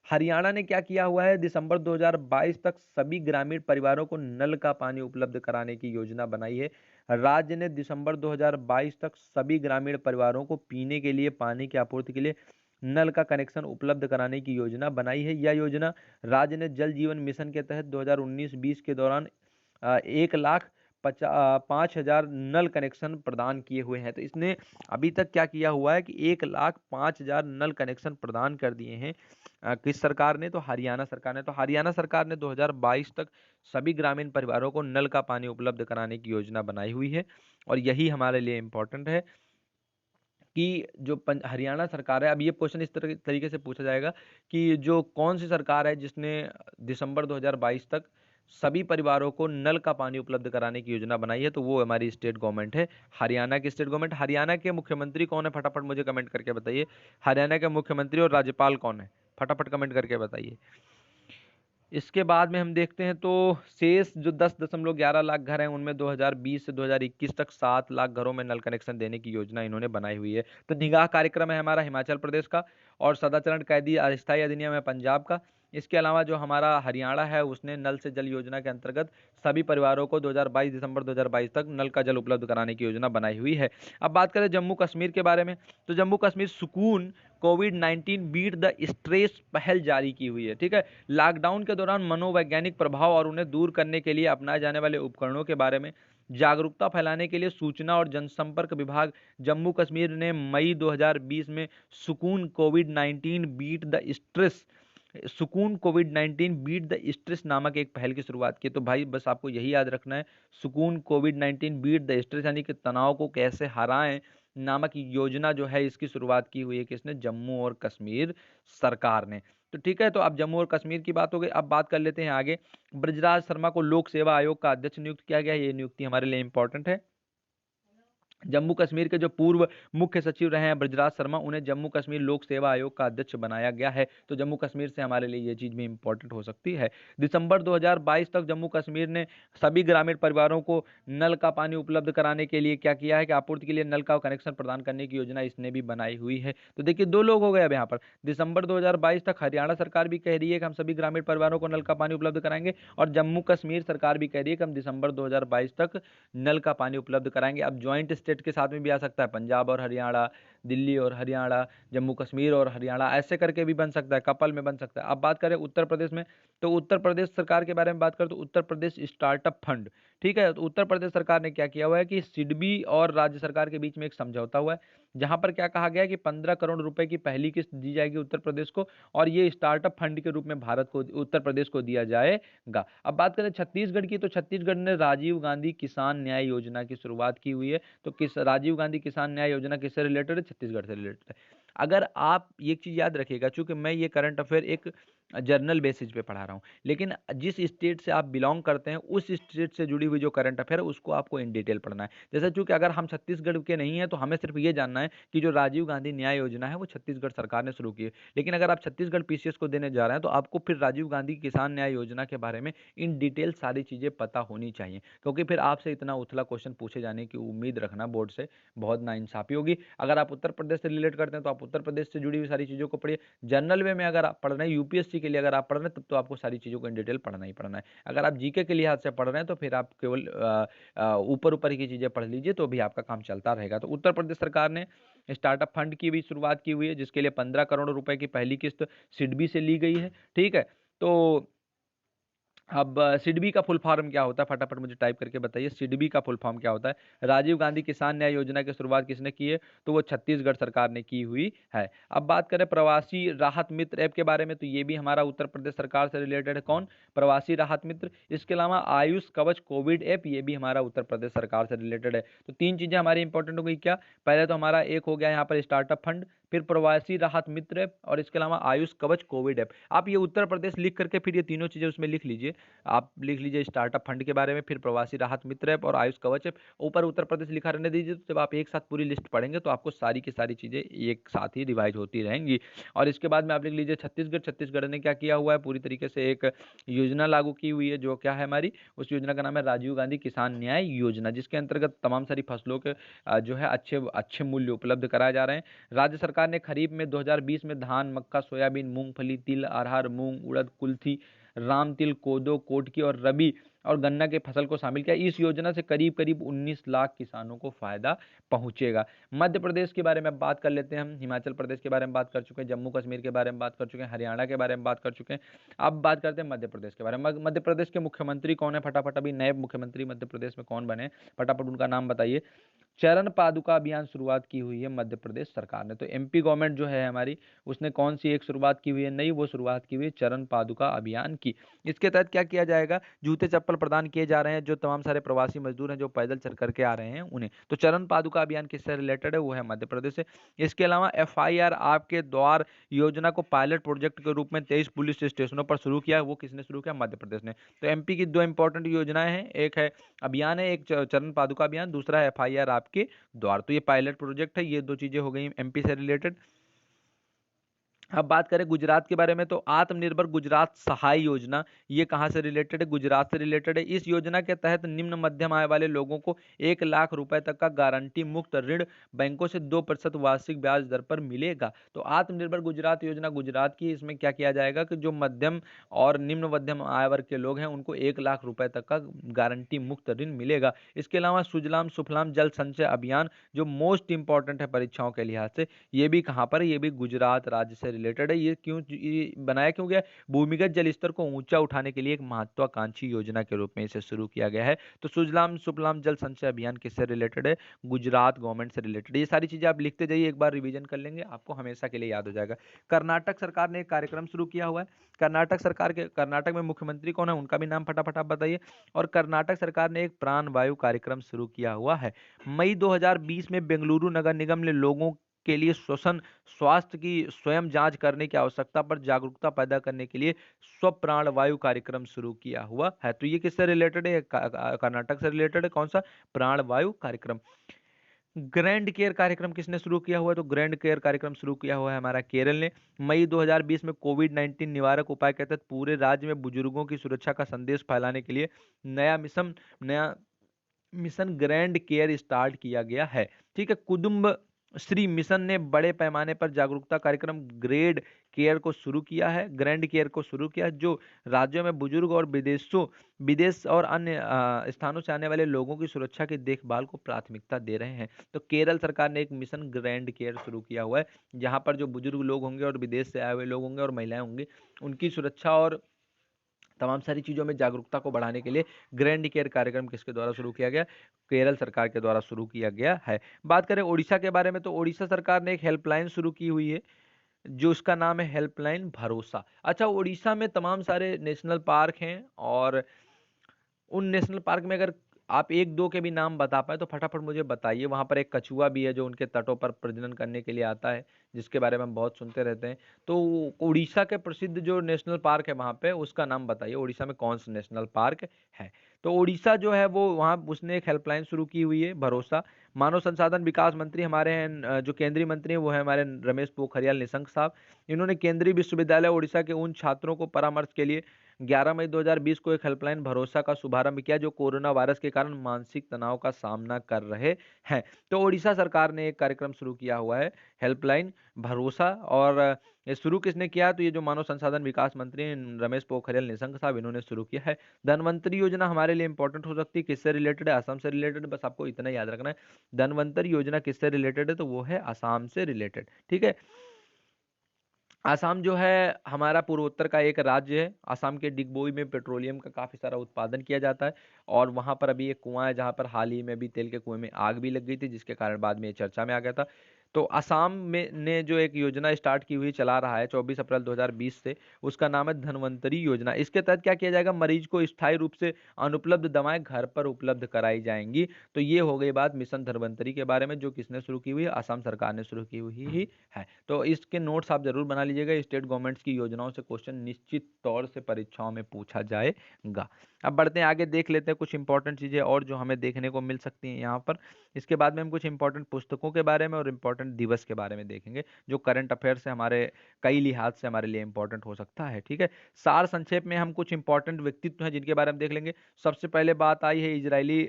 हरियाणा ने क्या किया हुआ है, दिसंबर 2022 तक सभी ग्रामीण परिवारों को नल का पानी उपलब्ध कराने की योजना बनाई है। राज्य ने दिसंबर 2022 तक सभी ग्रामीण परिवारों को पीने के लिए पानी की आपूर्ति के लिए नल का कनेक्शन उपलब्ध कराने की योजना बनाई है। यह योजना राज्य ने जल जीवन मिशन के तहत 2019-20 के दौरान 1,05,000 नल कनेक्शन प्रदान किए हुए हैं। तो इसने अभी तक क्या किया हुआ है कि 1,05,000 नल कनेक्शन प्रदान कर दिए हैं। किस सरकार ने, तो हरियाणा सरकार ने। तो हरियाणा सरकार ने 2022 तक सभी ग्रामीण परिवारों को नल का पानी उपलब्ध कराने की योजना बनाई हुई है। और यही हमारे लिए इम्पोर्टेंट है कि जो हरियाणा सरकार है, अब ये क्वेश्चन इस तरीके से पूछा जाएगा कि जो कौन सी सरकार है जिसने दिसंबर 2022 तक सभी परिवारों को नल का पानी उपलब्ध कराने की योजना बनाई है, तो वो हमारी स्टेट गवर्नमेंट है, हरियाणा की स्टेट गवर्नमेंट। हरियाणा के मुख्यमंत्री कौन है, फटाफट मुझे कमेंट करके बताइए। हरियाणा के मुख्यमंत्री और राज्यपाल कौन है, फटाफट कमेंट करके बताइए। इसके बाद में हम देखते हैं तो शेष जो 10.11 लाख घर हैं उनमें 2020 से 2021 तक 7 लाख घरों में नल कनेक्शन देने की योजना इन्होंने बनाई हुई है। तो निगाह कार्यक्रम है हमारा हिमाचल प्रदेश का, और सदाचरण कैदी अस्थायी अधिनियम है पंजाब का। इसके अलावा जो हमारा हरियाणा है उसने नल से जल योजना के अंतर्गत सभी परिवारों को 2022 दिसंबर 2022 तक नल का जल उपलब्ध कराने की योजना बनाई हुई है। अब बात करें जम्मू कश्मीर के बारे में, तो जम्मू कश्मीर सुकून कोविड-19 बीट द स्ट्रेस पहल जारी की हुई है। ठीक है, लॉकडाउन के दौरान मनोवैज्ञानिक प्रभाव और उन्हें दूर करने के लिए अपनाए जाने वाले उपकरणों के बारे में जागरूकता फैलाने के लिए सूचना और जनसंपर्क विभाग जम्मू कश्मीर ने मई 2020 में सुकून कोविड-19 बीट द स्ट्रेस सुकून कोविड-19 बीट द स्ट्रेस नामक एक पहल की शुरुआत की। तो भाई बस आपको यही याद रखना है, सुकून कोविड-19 बीट द स्ट्रेस यानी कि तनाव को कैसे हराएं नामक योजना जो है इसकी शुरुआत की हुई है किसने, जम्मू और कश्मीर सरकार ने। तो ठीक है, तो अब जम्मू और कश्मीर की बात हो गई। अब बात कर लेते हैं आगे, ब्रजराज शर्मा को लोक सेवा आयोग का अध्यक्ष नियुक्त किया गया है। ये नियुक्ति हमारे लिए इंपॉर्टेंट है। जम्मू कश्मीर के जो पूर्व मुख्य सचिव रहे हैं ब्रजराज शर्मा, उन्हें जम्मू कश्मीर लोक सेवा आयोग का अध्यक्ष बनाया गया है। तो जम्मू कश्मीर से हमारे लिए ये चीज भी इंपॉर्टेंट हो सकती है। दिसंबर 2022 तक जम्मू कश्मीर ने सभी ग्रामीण परिवारों को नल का पानी उपलब्ध कराने के लिए क्या किया है कि आपूर्ति के लिए नल का कनेक्शन प्रदान करने की योजना इसने भी बनाई हुई है। तो देखिए 2 लोग हो गए अब यहाँ पर। दिसंबर 2022 तक हरियाणा सरकार भी कह रही है कि हम सभी ग्रामीण परिवारों को नल का पानी उपलब्ध कराएंगे, और जम्मू कश्मीर सरकार भी कह रही है कि हम दिसंबर 2022 तक नल का पानी उपलब्ध कराएंगे। अब ज्वाइंट स्टेट के साथ में भी आ सकता है, पंजाब और हरियाणा, दिल्ली और हरियाणा, जम्मू कश्मीर और हरियाणा, ऐसे करके भी बन सकता है, कपल में बन सकता है। अब बात करें उत्तर प्रदेश में, तो उत्तर प्रदेश सरकार के बारे में बात करें तो उत्तर प्रदेश स्टार्टअप फंड, ठीक है, तो उत्तर प्रदेश सरकार ने क्या किया हुआ है कि सिडबी और राज्य सरकार के बीच में एक समझौता हुआ है, जहां पर क्या कहा गया है कि 15 करोड़ रुपए की पहली किस्त दी जाएगी उत्तर प्रदेश को, और ये स्टार्टअप फंड के रूप में भारत को, उत्तर प्रदेश को दिया जाएगा। अब बात करें छत्तीसगढ़ की, तो छत्तीसगढ़ ने राजीव गांधी किसान न्याय योजना की शुरुआत की हुई है। तो किस राजीव गांधी किसान न्याय योजना किससे रिलेटेड है, छत्तीसगढ़ से रिलेटेड है। अगर आप एक चीज याद रखिएगा, चूंकि मैं ये करंट अफेयर एक जर्नल बेसिस पे पढ़ा रहा हूँ, लेकिन जिस स्टेट से आप बिलोंग करते हैं उस स्टेट से जुड़ी हुई जो करंट अफेयर है उसको आपको इन डिटेल पढ़ना है। जैसे चूंकि अगर हम छत्तीसगढ़ के नहीं है तो हमें सिर्फ ये जानना है कि जो राजीव गांधी न्याय योजना है वो छत्तीसगढ़ सरकार ने शुरू की है, लेकिन अगर आप छत्तीसगढ़ पीसीएस को देने जा रहे हैं तो आपको फिर राजीव गांधी किसान न्याय योजना के बारे में इन डिटेल सारी चीजें पता होनी चाहिए, क्योंकि फिर आपसे इतना उथला क्वेश्चन पूछे जाने की उम्मीद रखना बोर्ड से बहुत नाइंसाफी होगी। अगर आप उत्तर प्रदेश से रिलेट करते हैं तो आप उत्तर प्रदेश से जुड़ी हुई सारी चीजों को पढ़िए। जनरल वे में अगर आप पढ़ रहे हैं, यूपीएससी के लिए अगर आप पढ़ रहे हैं, तब तो आपको सारी चीजों को इन डिटेल पढ़ना ही पढ़ना है। अगर आप जीके के लिहाज से पढ़ रहे हैं तो फिर आप केवल ऊपर ऊपर की चीजें पढ़ लीजिए, तो भी आपका काम चलता रहेगा। तो उत्तर प्रदेश सरकार ने स्टार्टअप फंड की भी शुरुआत की हुई है, जिसके लिए 15 करोड़ रुपए की पहली किस्त सिडबी से ली गई है। ठीक है, तो अब सिडबी का फुल फॉर्म क्या होता है, फटाफट मुझे टाइप करके बताइए, सिडबी का फुल फॉर्म क्या होता है। राजीव गांधी किसान न्याय योजना की शुरुआत किसने की है, तो वो छत्तीसगढ़ सरकार ने की हुई है। अब बात करें प्रवासी राहत मित्र ऐप के बारे में, तो ये भी हमारा उत्तर प्रदेश सरकार से रिलेटेड है। कौन, प्रवासी राहत मित्र। इसके अलावा आयुष कवच कोविड ऐप, ये भी हमारा उत्तर प्रदेश सरकार से रिलेटेड है। तो 3 चीजें हमारी इंपॉर्टेंट हो गई क्या, पहले तो हमारा एक हो गया यहाँ पर स्टार्टअप फंड, फिर प्रवासी राहत मित्र ऐप, और इसके अलावा आयुष कवच कोविड ऐप। आप ये उत्तर प्रदेश लिख करके फिर ये तीनों चीजें उसमें लिख लीजिए। आप लिख लीजिए स्टार्टअप फंड के बारे में, फिर प्रवासी राहत मित्र ऐप और आयुष कवच ऐप, ऊपर उत्तर प्रदेश लिखा रहने दीजिए। तो जब आप एक साथ पूरी लिस्ट पढ़ेंगे तो आपको सारी की सारी चीजें एक साथ ही रिवाइज होती रहेंगी। और इसके बाद में आप लिख लीजिए छत्तीसगढ़। छत्तीसगढ़ ने क्या किया हुआ है, पूरी तरीके से एक योजना लागू की हुई है, जो क्या है हमारी, उस योजना का नाम है राजीव गांधी किसान न्याय योजना, जिसके अंतर्गत तमाम सारी फसलों के जो है अच्छे अच्छे मूल्य उपलब्ध कराए जा रहे हैं। राज्य सरकार ने खरीफ में 2020 में धान, मक्का, सोयाबीन, मूंगफली, तिल, अरहर, मूंग, उड़द, कुल्थी, राम तिल, कोदो, कोटकी और रबी और गन्ना के फसल को शामिल किया। इस योजना से करीब करीब 19 लाख किसानों को फायदा पहुंचेगा। मध्य प्रदेश के बारे में बात कर लेते हैं हम, हिमाचल प्रदेश के बारे में बात कर चुके हैं, जम्मू कश्मीर के बारे में बात कर चुके हैं, हरियाणा के बारे में बात कर चुके हैं। अब बात करते हैं मध्य प्रदेश के बारे में। मध्य प्रदेश के मुख्यमंत्री कौन है, फटाफट अभी नए मुख्यमंत्री मध्य प्रदेश में कौन बने, फटाफट उनका नाम बताइए। चरण पादुका अभियान शुरुआत की हुई है मध्य प्रदेश सरकार ने। तो एमपी गवर्नमेंट जो है हमारी, उसने कौन सी एक शुरुआत की हुई है? नई, वो शुरुआत की हुई है चरण पादुका अभियान की। इसके तहत क्या किया जाएगा? जूते चप्पल प्रदान किए जा रहे हैं जो तमाम सारे प्रवासी मजदूर हैं जो पैदल चल करके आ रहे हैं उन्हें। तो चरण पादुका अभियान किससे रिलेटेड है? वो है मध्य प्रदेश से। इसके अलावा FIR आपके द्वार योजना को पायलट प्रोजेक्ट के रूप में 23 पुलिस स्टेशनों पर शुरू किया। वो किसने शुरू किया? मध्य प्रदेश ने। तो एमपी की दो इंपॉर्टेंट योजनाएं हैं, एक है अभियान है, एक चरण पादुका अभियान, दूसरा है FIR आपके द्वार। तो ये पायलट प्रोजेक्ट है, ये दो चीजें हो गई एमपी से रिलेटेड। अब बात करें गुजरात के बारे में, तो आत्मनिर्भर गुजरात सहाय योजना, ये कहाँ से रिलेटेड है? गुजरात से रिलेटेड है। इस योजना के तहत निम्न मध्यम आय वाले लोगों को 1 लाख रुपए तक का गारंटी मुक्त ऋण बैंकों से 2% वार्षिक ब्याज दर पर मिलेगा। तो आत्मनिर्भर गुजरात योजना गुजरात की, इसमें क्या किया जाएगा कि जो मध्यम और निम्न मध्यम आय वर्ग के लोग हैं उनको 1 लाख रुपए तक का गारंटी मुक्त ऋण मिलेगा। इसके अलावा सुजलाम सुफलाम जल संचय अभियान, जो मोस्ट इंपॉर्टेंट है परीक्षाओं के लिहाज से, ये भी कहाँ पर है? ये भी गुजरात राज्य से रिलेटेड है। ये क्यों बनाया क्यों गया? भूमिगत जल स्तर को ऊंचा उठाने के लिए एक महत्वाकांक्षी योजना के रूप में इसे शुरू किया गया है। तो सुजलाम सुफलाम जल संचय अभियान किससे रिलेटेड है? गुजरात गवर्नमेंट से रिलेटेड। ये सारी चीजें आप लिखते जाइए, एक बार रिवीजन कर लेंगे आपको हमेशा के लिए याद हो जाएगा। कर्नाटक सरकार ने एक कार्यक्रम शुरू किया हुआ है। कर्नाटक में मुख्यमंत्री कौन है? उनका भी नाम फटाफट आप बताइए। और कर्नाटक सरकार ने एक प्राण वायु कार्यक्रम शुरू किया हुआ है। मई 2020 में बेंगलुरु नगर निगम ने लोगों के लिए श्वसन स्वास्थ्य की स्वयं जांच करने की आवश्यकता पर जागरूकता पैदा करने के लिए स्व प्राण वायु कार्यक्रम शुरू किया हुआ है। तो ये किससे रिलेटेड है? कर्नाटक से रिलेटेड है। कौन सा? प्राण वायु कार्यक्रम। ग्रैंड केयर कार्यक्रम किसने शुरू किया हुआ है? तो ग्रैंड केयर कार्यक्रम शुरू किया हुआ है हमारा केरल ने। मई 2020 में कोविड-19 निवारक उपाय के तहत पूरे राज्य में बुजुर्गों की सुरक्षा का संदेश फैलाने के लिए नया मिशन ग्रैंड केयर स्टार्ट किया गया है। ठीक है। कुटुंब श्री मिशन ने बड़े पैमाने पर जागरूकता कार्यक्रम ग्रैंड केयर को शुरू किया, जो राज्यों में बुजुर्ग और विदेश और अन्य स्थानों से आने वाले लोगों की सुरक्षा की देखभाल को प्राथमिकता दे रहे हैं। तो केरल सरकार ने एक मिशन ग्रैंड केयर शुरू किया हुआ है, जहां पर जो बुजुर्ग लोग होंगे और विदेश से आए हुए लोग होंगे और महिलाएं होंगी, उनकी सुरक्षा और तमाम सारी चीज़ों में जागरूकता को बढ़ाने के लिए ग्रैंड केयर कार्यक्रम किसके द्वारा शुरू किया गया? केरल सरकार के द्वारा शुरू किया गया है। बात करें ओडिशा के बारे में, तो ओडिशा सरकार ने एक हेल्पलाइन शुरू की हुई है, जो उसका नाम है हेल्पलाइन भरोसा। अच्छा, ओडिशा में तमाम सारे नेशनल पार्क हैं, और उन नेशनल पार्क में अगर आप एक दो के भी नाम बता पाए तो फटाफट मुझे बताइए। वहां पर एक कछुआ भी है जो उनके तटों पर प्रजनन करने के लिए आता है, जिसके बारे में हम बहुत सुनते रहते हैं। तो उड़ीसा के प्रसिद्ध जो नेशनल पार्क है वहां पे, उसका नाम बताइए। उड़ीसा में कौन सा नेशनल पार्क है? तो उड़ीसा जो है वो वहाँ उसने एक हेल्पलाइन शुरू की हुई है, भरोसा। मानव संसाधन विकास मंत्री हमारे हैं, जो केंद्रीय मंत्री हैं वो है हमारे रमेश पोखरियाल निशंक साहब। इन्होंने केंद्रीय विश्वविद्यालय उड़ीसा के उन छात्रों को परामर्श के लिए 11 मई 2020 को एक हेल्पलाइन भरोसा का शुभारंभ किया, जो कोरोना वायरस के कारण मानसिक तनाव का सामना कर रहे हैं। तो ओडिशा सरकार ने एक कार्यक्रम शुरू किया हुआ है, हेल्पलाइन भरोसा। और ये शुरू किसने किया? तो ये जो मानव संसाधन विकास मंत्री हैं रमेश पोखरियाल निशंक साहब, इन्होंने शुरू किया है। धनवंतरी योजना हमारे लिए इंपॉर्टेंट हो सकती है। किससे रिलेटेड है? असम से रिलेटेड। बस आपको इतना याद रखना है। धनवंतरी योजना किससे रिलेटेड है? तो वो है असम से रिलेटेड। ठीक है। आसाम जो है हमारा पूर्वोत्तर का एक राज्य है। आसाम के डिगबोई में पेट्रोलियम का काफ़ी सारा उत्पादन किया जाता है, और वहाँ पर अभी एक कुआं है जहाँ पर हाल ही में भी तेल के कुएं में आग भी लग गई थी, जिसके कारण बाद में ये चर्चा में आ गया था। तो आसाम में ने जो एक योजना स्टार्ट की हुई चला रहा है 24 अप्रैल 2020 से, उसका नाम है धनवंतरी योजना। इसके तहत क्या किया जाएगा? मरीज को स्थायी रूप से अनुपलब्ध दवाएं घर पर उपलब्ध कराई जाएंगी। तो ये हो गई बात मिशन धनवंतरी के बारे में, जो किसने शुरू की हुई है? असम सरकार ने शुरू की हुई ही है। तो इसके नोट्स आप जरूर बना लीजिएगा। स्टेट गवर्नमेंट्स की योजनाओं से क्वेश्चन निश्चित तौर से परीक्षाओं में पूछा जाएगा। अब बढ़ते हैं आगे, देख लेते हैं कुछ इंपॉर्टेंट चीजें और जो हमें देखने को मिल सकती हैं यहाँ पर। इसके बाद में हम कुछ इंपॉर्टेंट पुस्तकों के बारे में और इंपॉर्टेंट दिवस के बारे में देखेंगे, जो करंट अफेयर से हमारे कई लिहाज से हमारे लिए इंपॉर्टेंट हो सकता है। ठीक है। सार संक्षेप में हम कुछ इंपॉर्टेंट व्यक्तित्व हैं जिनके बारे में देख लेंगे। सबसे पहले बात आई है इजरायली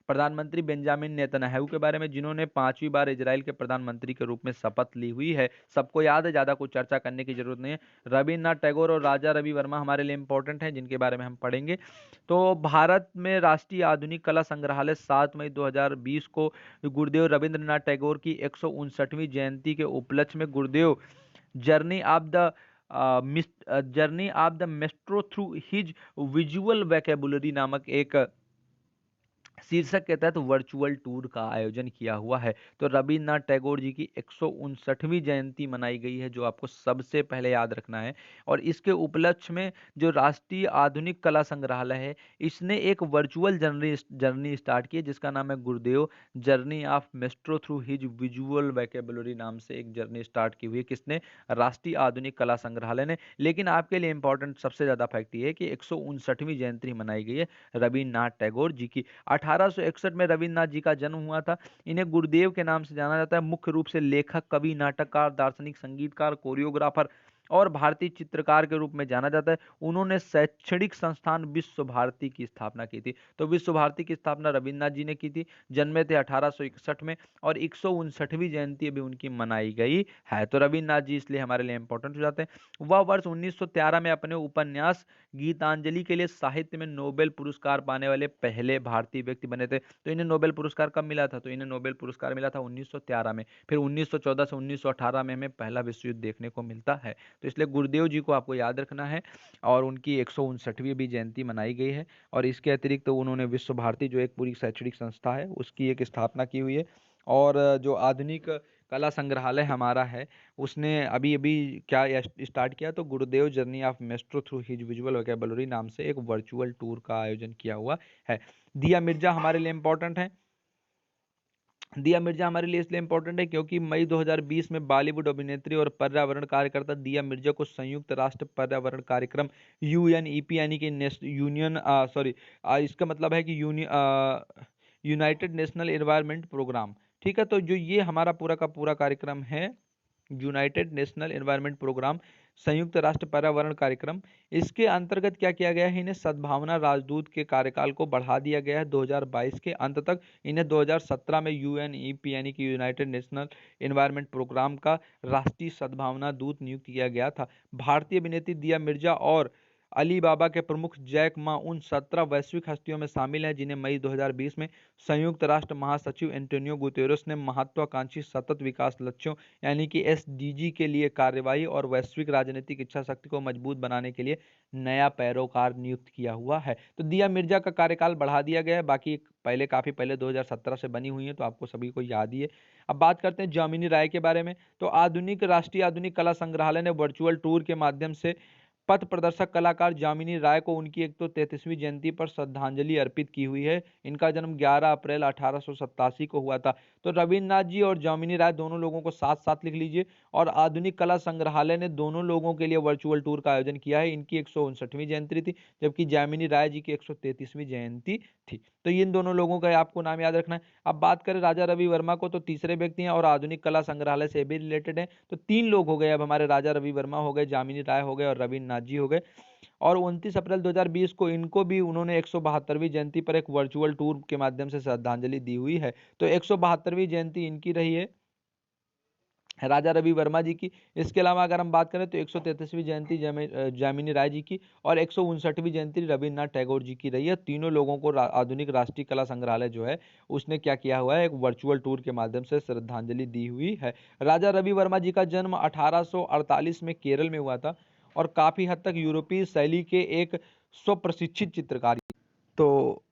प्रधानमंत्री बेंजामिन नेतन्याहू के बारे में, जिन्होंने 5वीं बार इजराइल के प्रधानमंत्री के रूप में शपथ ली हुई है। सबको याद है, ज्यादा कुछ चर्चा करने की जरूरत नहीं है। रविन्द्रनाथ टैगोर और राजा रवि वर्मा हमारे लिए इंपॉर्टेंट हैं, जिनके बारे में हम पढ़ेंगे। तो भारत में राष्ट्रीय आधुनिक कला संग्रहालय 7 मई 2020 को गुरुदेव रविंद्रनाथ टैगोर की 159वीं जयंती के उपलक्ष्य में Gurudev journey of the maestro through his visual vocabulary नामक एक शीर्षक के तहत वर्चुअल टूर का आयोजन किया हुआ है। तो रविन्द्रनाथ टैगोर जी की 159वीं जयंती मनाई गई है, जो आपको सबसे पहले याद रखना है। और इसके उपलक्ष्य में जो राष्ट्रीय आधुनिक कला संग्रहालय है, इसने एक वर्चुअल जर्नी जर्नी स्टार्ट की है, जिसका नाम है Gurudev journey of maestro through his visual vocabulary नाम से एक जर्नी स्टार्ट की हुई है। किसने? राष्ट्रीय आधुनिक कला संग्रहालय ने। लेकिन आपके लिए इंपॉर्टेंट सबसे ज्यादा फैक्ट ये है कि 159वीं जयंती मनाई गई है रविन्द्रनाथ टैगोर जी की। 1861 में रविन्द्रनाथ जी का जन्म हुआ था। इन्हें गुरुदेव के नाम से जाना जाता है। मुख्य रूप से लेखक, कवि, नाटककार, दार्शनिक, संगीतकार, कोरियोग्राफर और भारतीय चित्रकार के रूप में जाना जाता है। उन्होंने शैक्षणिक संस्थान विश्व भारती की स्थापना की थी। तो विश्व भारती की स्थापना रविन्द्रनाथ जी ने की थी। जन्मे थे 1861 में और 159वीं जयंती अभी उनकी मनाई गई है। तो रविन्द्रनाथ जी इसलिए हमारे लिए इंपॉर्टेंट हो जाते हैं। वह वर्ष 1913 में अपने उपन्यास गीतांजलि के लिए साहित्य में नोबेल पुरस्कार पाने वाले पहले भारतीय व्यक्ति बने थे। तो इन्हें नोबेल पुरस्कार कब मिला था? तो इन्हें नोबेल पुरस्कार मिला था 1913 में। फिर 1914 से 1918 में हमें पहला विश्व युद्ध देखने को मिलता है। तो इसलिए गुरुदेव जी को आपको याद रखना है और उनकी 159वीं भी जयंती मनाई गई है। और इसके अतिरिक्त तो उन्होंने विश्व भारती जो एक पूरी शैक्षणिक संस्था है उसकी एक स्थापना की हुई है। और जो आधुनिक कला संग्रहालय हमारा है उसने अभी अभी क्या स्टार्ट किया? तो गुरुदेव journey of maestro through his visual vocabulary नाम से एक वर्चुअल टूर का आयोजन किया हुआ है। दिया मिर्जा हमारे लिए इंपॉर्टेंट है। दिया मिर्जा हमारे लिए इसलिए इंपॉर्टेंट है क्योंकि मई 2020 में बॉलीवुड अभिनेत्री और पर्यावरण कार्यकर्ता दिया मिर्जा को संयुक्त राष्ट्र पर्यावरण कार्यक्रम यूएनईपी यानी कि यूनियन सॉरी इसका मतलब है कि यूनाइटेड नेशनल एनवायरनमेंट प्रोग्राम, ठीक है। तो जो ये हमारा पूरा का पूरा कार्यक्रम है यूनाइटेड नेशनल एनवायरनमेंट प्रोग्राम, संयुक्त राष्ट्र पर्यावरण कार्यक्रम, इसके अंतर्गत क्या किया गया है? इन्हें सद्भावना राजदूत के कार्यकाल को बढ़ा दिया गया है 2022 के अंत तक। इन्हें 2017 में यूएनईपी यानी कि यूनाइटेड नेशनल एनवायरनमेंट प्रोग्राम का राष्ट्रीय सद्भावना दूत नियुक्त किया गया था। भारतीय अभिनेत्री दिया मिर्जा और अली बाबा के प्रमुख जैक मा उन 17 वैश्विक हस्तियों में शामिल हैं जिन्हें मई 2020 में संयुक्त राष्ट्र महासचिव एंटोनियो गुतेरेस ने महत्वाकांक्षी सतत विकास लक्ष्यों यानी कि एसडीजी के लिए कार्रवाई और वैश्विक राजनीतिक इच्छा शक्ति को मजबूत बनाने के लिए नया पैरोकार नियुक्त किया हुआ है। तो दिया मिर्जा का कार्यकाल बढ़ा दिया गया है। बाकी काफी पहले 2017 से बनी हुई है, तो आपको सभी को याद ही है। अब बात करते हैं जामिनी राय के बारे में। तो राष्ट्रीय आधुनिक कला संग्रहालय ने वर्चुअल टूर के माध्यम से पथ प्रदर्शक कलाकार जामिनी राय को उनकी 133वीं जयंती पर श्रद्धांजलि अर्पित की हुई है। इनका जन्म 11 अप्रैल 1887 को हुआ था। तो रविन्द्रनाथ जी और जामिनी राय दोनों लोगों को साथ साथ लिख लीजिए। और आधुनिक कला संग्रहालय ने दोनों लोगों के लिए वर्चुअल टूर का आयोजन किया है। इनकी 159वीं जयंती थी, जबकि जामिनी राय जी की 133वीं जयंती थी। तो इन दोनों लोगों का आपको नाम याद रखना है। अब बात करें राजा रवि वर्मा को, तो तीसरे व्यक्ति हैं और आधुनिक कला संग्रहालय से भी रिलेटेड है। तो 3 लोग हो गए अब हमारे, राजा रवि वर्मा हो गए, जामिनी राय हो गए और रविन्द्रनाथ जी हो गए। और 29 अप्रैल 2020 को इनको भी उन्होंने 172वीं जयंती पर एक वर्चुअल टूर के माध्यम से श्रद्धांजलि दी हुई है। तो 172वीं जयंती इनकी रही है राजा रवि वर्मा जी की। इसके अलावा अगर हम बात करें तो 133वीं जयंती जामिनी राय जी की और 159वीं जयंती रविन्द्रनाथ टैगोर जी की रही है। तीनों लोगों को आधुनिक राष्ट्रीय कला संग्रहालय जो है उसने क्या किया हुआ है? एक वर्चुअल टूर के माध्यम से श्रद्धांजलि दी हुई है। राजा रवि वर्मा जी का जन्म 1848 में केरल में हुआ था और काफी हद तक यूरोपीय शैली के एक स्वप्रशिक्षित चित्रकारी। तो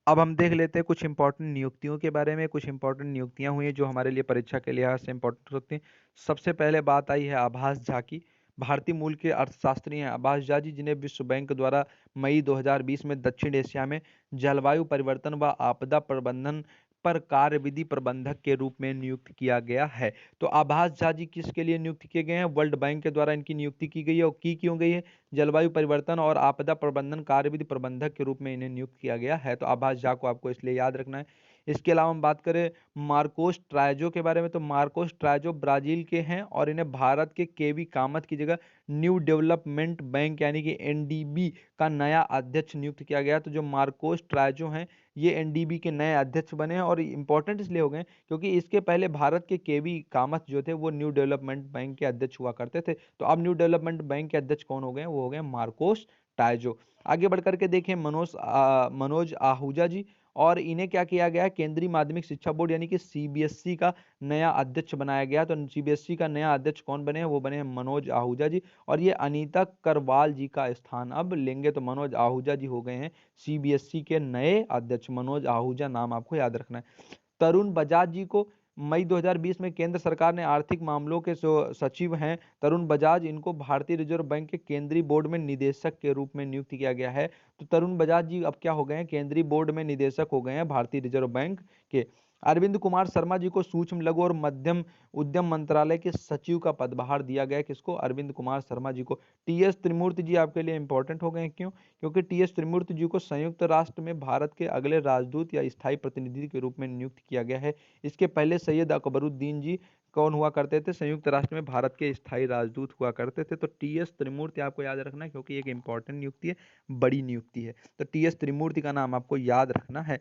अब हम देख लेते हैं कुछ इंपॉर्टेंट नियुक्तियों के बारे में। कुछ इंपॉर्टेंट नियुक्तियां हुई हैं जो हमारे लिए परीक्षा के लिहाज से इंपॉर्टेंट हो सकती हैं। सबसे पहले बात आई है आभास झा की। भारतीय मूल के अर्थशास्त्री हैं आभास झा जी, जिन्हें विश्व बैंक द्वारा मई 2020 में दक्षिण एशिया में जलवायु परिवर्तन व आपदा प्रबंधन पर कार्यविधि प्रबंधक के रूप में नियुक्त किया गया है। तो आभास झा जी किसके लिए नियुक्त किए गए हैं? वर्ल्ड बैंक के द्वारा इनकी नियुक्ति की गई है। और की क्यों गई है? जलवायु परिवर्तन और आपदा प्रबंधन कार्यविधि प्रबंधक के रूप में इन्हें नियुक्त किया गया है। तो आभास झा को आपको इसलिए याद रखना है। इसके अलावा हम बात करें मार्कोस ट्राइजो के बारे में, तो मार्कोस ट्राइजो ब्राजील के हैं और इन्हें भारत के केवी कामत की जगह न्यू डेवलपमेंट बैंक यानी कि एनडीबी का नया अध्यक्ष नियुक्त किया गया। तो जो मार्कोस ट्राइजो हैं ये एनडीबी के नए अध्यक्ष बने हैं और इंपॉर्टेंट इसलिए हो गए क्योंकि इसके पहले भारत के केवी कामत जो थे वो न्यू डेवलपमेंट बैंक के अध्यक्ष हुआ करते थे। तो अब न्यू डेवलपमेंट बैंक के अध्यक्ष कौन हो गए? वो हो गए मार्कोस टाइजो। आगे बढ़ करके देखें मनोज आहूजा जी, और इन्हें क्या किया गया है, केंद्रीय माध्यमिक शिक्षा बोर्ड यानी कि सीबीएसई का नया अध्यक्ष बनाया गया। तो सीबीएसई का नया अध्यक्ष कौन बने हैं, वो बने हैं मनोज आहूजा जी, और ये अनीता करवाल जी का स्थान अब लेंगे। तो मनोज आहूजा जी हो गए हैं सीबीएसई के नए अध्यक्ष। मनोज आहूजा नाम आपको याद रखना है। तरुण बजाज जी को मई 2020 में केंद्र सरकार ने आर्थिक मामलों के सचिव हैं तरुण बजाज, इनको भारतीय रिजर्व बैंक के केंद्रीय बोर्ड में निदेशक के रूप में नियुक्त किया गया है। तो तरुण बजाज जी अब क्या हो गए हैं, केंद्रीय बोर्ड में निदेशक हो गए हैं भारतीय रिजर्व बैंक के। अरविंद कुमार शर्मा जी को सूक्ष्म लघु और मध्यम उद्यम मंत्रालय के सचिव का पदभार दिया गया है। किसको, अरविंद कुमार शर्मा जी को। टीएस त्रिमूर्ति जी आपके लिए इंपॉर्टेंट हो गए हैं, क्यों, क्योंकि टीएस त्रिमूर्ति जी को संयुक्त राष्ट्र में भारत के अगले राजदूत या स्थायी प्रतिनिधि के रूप में नियुक्त किया गया है। इसके पहले सैयद अकबरुद्दीन जी कौन हुआ करते थे, संयुक्त राष्ट्र में भारत के स्थायी राजदूत हुआ करते थे। तो टीएस त्रिमूर्ति आपको याद रखना है, क्योंकि एक इंपॉर्टेंट नियुक्ति है, बड़ी नियुक्ति है। तो टीएस त्रिमूर्ति का नाम आपको याद रखना है।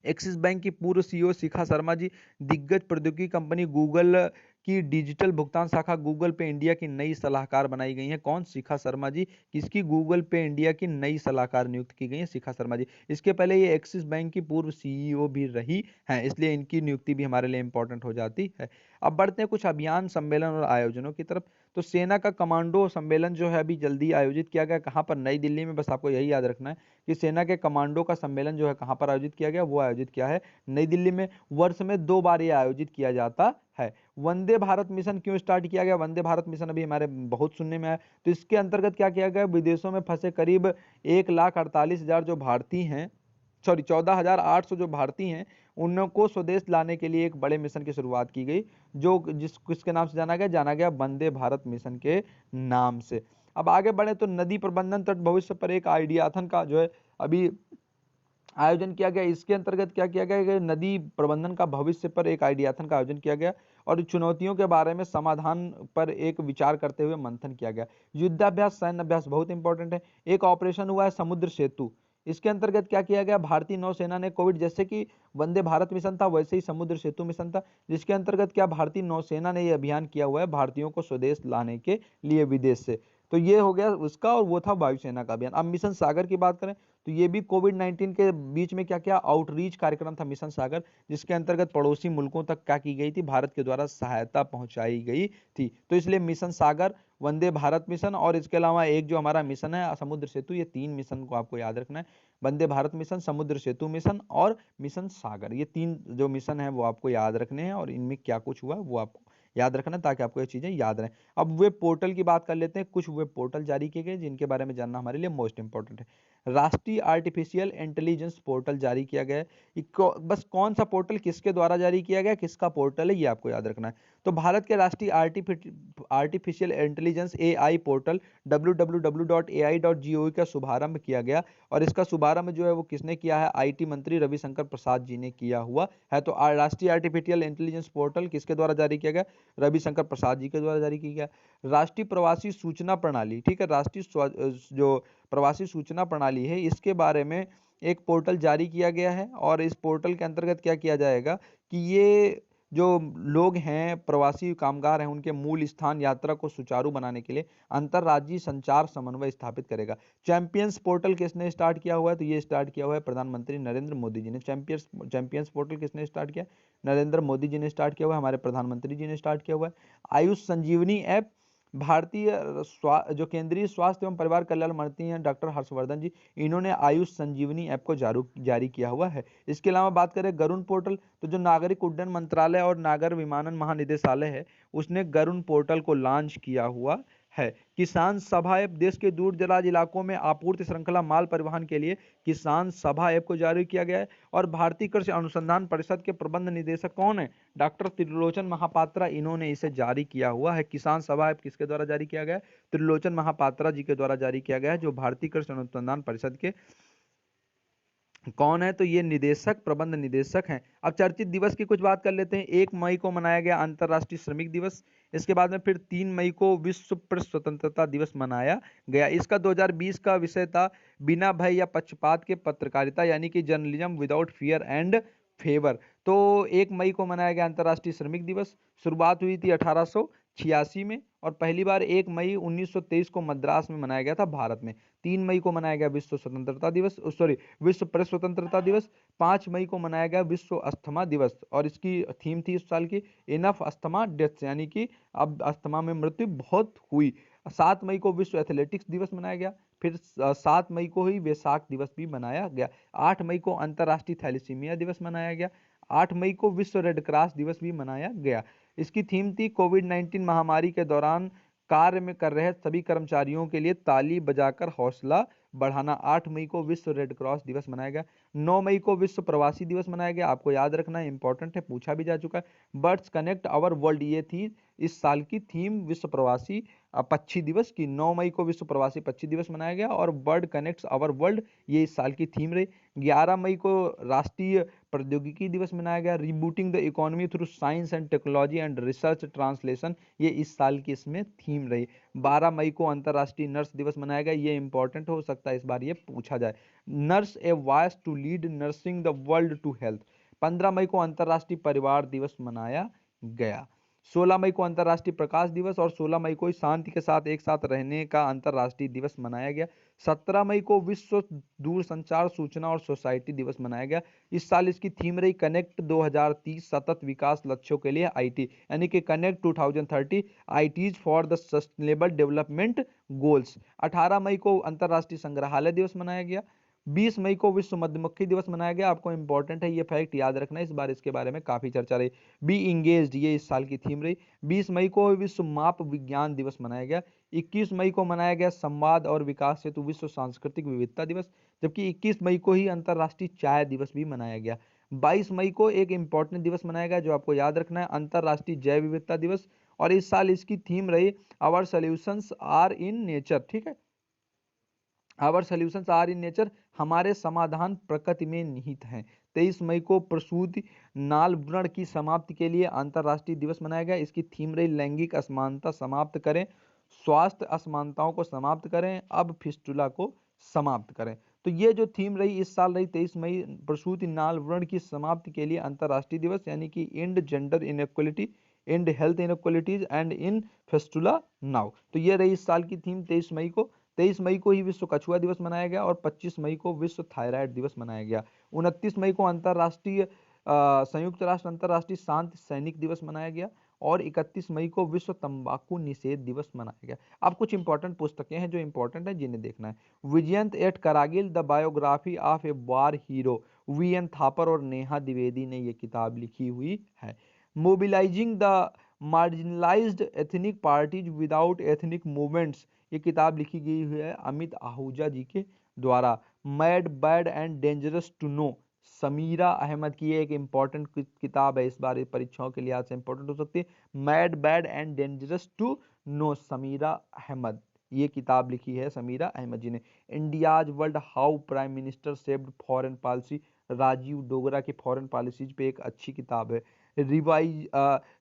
एक्सिस बैंक की पूर्व सीईओ शिखा शर्मा जी, दिग्गज प्रौद्योगिकी कंपनी गूगल की डिजिटल भुगतान शाखा गूगल पे इंडिया की नई सलाहकार बनाई गई हैं। कौन, शिखा शर्मा जी। किसकी, गूगल पे इंडिया की नई सलाहकार नियुक्त की गई है शिखा शर्मा जी। इसके पहले ये एक्सिस बैंक की पूर्व सीईओ भी रही हैं, इसलिए इनकी नियुक्ति भी हमारे लिए इंपॉर्टेंट हो जाती है। अब बढ़ते हैं कुछ अभियान, सम्मेलन और आयोजनों की तरफ। तो सेना का कमांडो सम्मेलन जो है अभी जल्दी आयोजित किया गया, कहाँ पर, नई दिल्ली में। बस आपको यही याद रखना है कि सेना के कमांडो का सम्मेलन जो है कहाँ पर आयोजित किया गया, वो आयोजित किया है नई दिल्ली में। वर्ष में 2 बार ये आयोजित किया जाता है। वंदे भारत मिशन क्यों स्टार्ट किया गया, वंदे भारत मिशन अभी हमारे बहुत सुनने में आया। तो इसके अंतर्गत क्या किया गया, विदेशों में फंसे करीब 1,48,000 जो भारतीय हैं, सॉरी 14,800 जो भारतीय हैं, उनको स्वदेश लाने के लिए एक बड़े मिशन की शुरुआत की गई, जो किसके नाम से जाना गया वंदे भारत मिशन के नाम से। अब आगे बढ़े तो नदी प्रबंधन तट भविष्य पर एक आइडियाथन का जो है अभी आयोजन किया गया। इसके अंतर्गत क्या किया गया कि नदी प्रबंधन का भविष्य पर एक आइडियाथन का आयोजन किया गया और चुनौतियों के बारे में समाधान पर एक विचार करते हुए मंथन किया गया। युद्धाभ्यास, सैन्य अभ्यास बहुत इंपॉर्टेंट है। एक ऑपरेशन हुआ है समुद्र सेतु। इसके अंतर्गत क्या किया गया, भारतीय नौसेना ने कोविड, जैसे कि वंदे भारत मिशन था वैसे ही समुद्र सेतु मिशन था, जिसके अंतर्गत क्या भारतीय नौसेना ने यह अभियान किया हुआ है भारतीयों को स्वदेश लाने के लिए विदेश से। तो ये हो गया उसका, और वो था वायुसेना का अभियान। अब मिशन सागर की बात करें तो ये भी कोविड-19 के बीच में क्या किया, आउटरीच कार्यक्रम था मिशन सागर, जिसके अंतर्गत पड़ोसी मुल्कों तक क्या की गई थी, भारत के द्वारा सहायता पहुंचाई गई थी। तो इसलिए मिशन सागर, वंदे भारत मिशन और इसके अलावा एक जो हमारा मिशन है समुद्र सेतु, ये 3 मिशन को आपको याद रखना है। वंदे भारत मिशन, समुद्र सेतु मिशन और मिशन सागर, ये 3 जो मिशन है वो आपको याद रखने हैं, और इनमें क्या कुछ हुआ वो आपको याद रखना है, ताकि आपको ये चीजें याद रहें। अब वेब पोर्टल की बात कर लेते हैं। कुछ वेब पोर्टल जारी किए गए जिनके बारे में जानना हमारे लिए मोस्ट इंपॉर्टेंट है। राष्ट्रीय आर्टिफिशियल इंटेलिजेंस पोर्टल जारी किया गया है। बस कौन सा पोर्टल किसके द्वारा जारी किया गया, किसका पोर्टल है, ये आपको याद रखना है। तो भारत के राष्ट्रीय artificial intelligence AI portal www.ai.gov का शुभारंभ किया गया, और इसका शुभारंभ जो है वो किसने किया है, आईटी मंत्री रविशंकर प्रसाद जी ने किया हुआ है। तो राष्ट्रीय आर्टिफिशियल इंटेलिजेंस पोर्टल किसके द्वारा जारी किया गया, रविशंकर प्रसाद जी के द्वारा जारी किया गया। राष्ट्रीय प्रवासी सूचना प्रणाली, ठीक है, राष्ट्रीय जो प्रवासी सूचना प्रणाली है, इसके बारे में एक पोर्टल जारी किया गया है, और इस पोर्टल के अंतर्गत क्या किया जाएगा कि ये जो लोग हैं, प्रवासी कामगार हैं, उनके मूल स्थान यात्रा को सुचारू बनाने के लिए अंतर्राज्यीय संचार समन्वय स्थापित करेगा। चैंपियंस पोर्टल किसने स्टार्ट किया हुआ है, तो ये स्टार्ट किया हुआ है प्रधानमंत्री नरेंद्र मोदी जी ने। चैंपियंस पोर्टल किसने स्टार्ट किया, नरेंद्र मोदी जी ने स्टार्ट किया हुआ है, हमारे प्रधानमंत्री जी ने स्टार्ट किया हुआ है। आयुष संजीवनी ऐप, भारतीय जो केंद्रीय स्वास्थ्य एवं परिवार कल्याण मंत्री हैं डॉक्टर हर्षवर्धन जी, इन्होंने आयुष संजीवनी ऐप को जारी किया हुआ है। इसके अलावा बात करें गरुण पोर्टल, तो जो नागरिक उड्डयन मंत्रालय और नागर विमानन महानिदेशालय है, उसने गरुण पोर्टल को लॉन्च किया हुआ है। किसान सभा ऐप, देश के दूर दराज इलाकों में आपूर्ति श्रृंखला माल परिवहन के लिए किसान सभा ऐप को जारी किया गया है। और भारतीय कृषि अनुसंधान परिषद के प्रबंध निदेशक कौन है, डॉक्टर त्रिलोचन महापात्रा, इन्होंने इसे जारी किया हुआ है। किसान सभा ऐप किसके द्वारा जारी किया गया है, त्रिलोचन महापात्रा जी के द्वारा जारी किया गया है, जो भारतीय कृषि अनुसंधान परिषद के कौन है, तो ये निदेशक, प्रबंध निदेशक हैं। अब चर्चित दिवस की कुछ बात कर लेते हैं। 1 मई को मनाया गया अंतर्राष्ट्रीय श्रमिक दिवस। इसके बाद में फिर 3 मई को विश्व प्रेस स्वतंत्रता दिवस मनाया गया। इसका 2020 का विषय था बिना भय या पक्षपात के पत्रकारिता, यानी कि journalism without fear and favour. तो 1 मई को मनाया गया अंतर्राष्ट्रीय श्रमिक दिवस। शुरुआत हुई थी 1886 में, और पहली बार 1 मई 1923 को मद्रास में मनाया गया था भारत में। 3 मई को मनाया गया विश्व स्वतंत्रता दिवस, सॉरी विश्व प्रेस स्वतंत्रता दिवस। 5 मई को मनाया गया विश्व अस्थमा दिवस और इसकी थीम थी इस साल की इनफ अस्थमा डेथ्स, यानी कि अब अस्थमा में मृत्यु बहुत हुई। 7 मई को विश्व एथलेटिक्स दिवस मनाया गया। फिर 7 मई को ही वैसाख दिवस भी मनाया गया। 8 मई को अंतर्राष्ट्रीय थैलेसीमिया दिवस मनाया गया। 8 मई को विश्व रेड क्रॉस दिवस भी मनाया गया। इसकी थीम थी कोविड-19 महामारी के दौरान कार्य में कर रहे सभी कर्मचारियों के लिए ताली बजाकर हौसला बढ़ाना। 8 मई को विश्व रेड क्रॉस दिवस मनाया गया। 9 मई को विश्व प्रवासी दिवस मनाया गया। आपको याद रखना है, इंपॉर्टेंट है, पूछा भी जा चुका है। बर्ड्स कनेक्ट आवर वर्ल्ड, ये थी इस साल की थीम विश्व प्रवासी पक्षी दिवस की। 9 मई को विश्व प्रवासी पक्षी दिवस मनाया गया और बर्ड कनेक्ट्स आवर वर्ल्ड ये इस साल की थीम रही। 11 मई को राष्ट्रीय प्रौद्योगिकी दिवस मनाया गया। Rebooting the economy through science and technology and research translation, ये इस साल की इसमें थीम रही। 12 मई को अंतर्राष्ट्रीय नर्स दिवस मनाया गया। ये इंपॉर्टेंट हो सकता है इस बार ये पूछा जाए। Nurse a voice to lead nursing the world to health. 15 मई को अंतर्राष्ट्रीय परिवार दिवस मनाया गया। 16 मई को अंतर्राष्ट्रीय प्रकाश दिवस और 16 मई को शांति के साथ एक साथ रहने का अंतर्राष्ट्रीय दिवस मनाया गया। 17 मई को विश्व दूरसंचार सूचना और सोसाइटी दिवस मनाया गया। इस साल इसकी थीम रही कनेक्ट 2030 सतत विकास लक्ष्यों के लिए आईटी, यानी कि connect 2030 ITs for the sustainable development goals. 18 मई को अंतर्राष्ट्रीय संग्रहालय दिवस मनाया गया। 20 मई को विश्व मधुमक्खी दिवस मनाया गया। आपको इंपॉर्टेंट है ये फैक्ट याद रखना है, इस बार इसके बारे में काफी चर्चा रही। बी इंगेज्ड, ये इस साल की थीम रही। 20 मई को विश्व माप विज्ञान दिवस मनाया गया। 21 मई को मनाया गया संवाद और विकास हेतु विश्व सांस्कृतिक विविधता दिवस, जबकि 21 मई को ही अंतर्राष्ट्रीय चाय दिवस भी मनाया गया। 22 मई को एक इंपॉर्टेंट दिवस मनाया गया जो आपको याद रखना है, अंतर्राष्ट्रीय जैव विविधता दिवस, और इस साल इसकी थीम रही our solutions are in nature. ठीक है, our solutions are in nature, हमारे समाधान प्रकृति में निहित हैं। 23 मई को प्रसूति नाल व्रण की समाप्ति के लिए अंतर्राष्ट्रीय दिवस मनाया गया। इसकी थीम रही लैंगिक असमानता समाप्त करें, स्वास्थ्य असमानताओं को समाप्त करें, अब फिस्टुला को समाप्त करें। तो ये जो थीम रही इस साल रही 23 मई, प्रसूति नाल व्रण की समाप्ति के लिए अंतर्राष्ट्रीय दिवस, यानी कि and gender inequality, and health inequalities and in fistula now. तो ये रही इस साल की थीम 23 मई को। 23 मई को ही विश्व कछुआ दिवस मनाया गया और 25 मई को विश्व थायराइड दिवस मनाया गया। 29 मई को अंतर्राष्ट्रीय संयुक्त राष्ट्र अंतर्राष्ट्रीय शांति सैनिक दिवस मनाया गया और 31 मई को विश्व तंबाकू निषेध दिवस मनाया गया। अब कुछ इंपॉर्टेंट पुस्तकें हैं जो इंपॉर्टेंट है जिन्हें देखना है। Vijyant at Kargil the biography of a war hero, V N. Thapar और नेहा द्विवेदी ने ये किताब लिखी हुई है। Mobilising the marginalised ethnic parties without ethnic movements, ये किताब लिखी गई हुई है अमित आहूजा जी के द्वारा। Mad bad and dangerous to know, Samira Ahmed की एक इंपॉर्टेंट किताब है, इस बार परीक्षाओं के लिहाज से इंपॉर्टेंट हो सकती है। Mad bad and dangerous to know, Samira Ahmed, ये किताब लिखी है समीरा अहमद जी ने। India's world how prime minister saved foreign policy, Rajiv Dogra की फॉरेन पॉलिसीज पे एक अच्छी किताब है।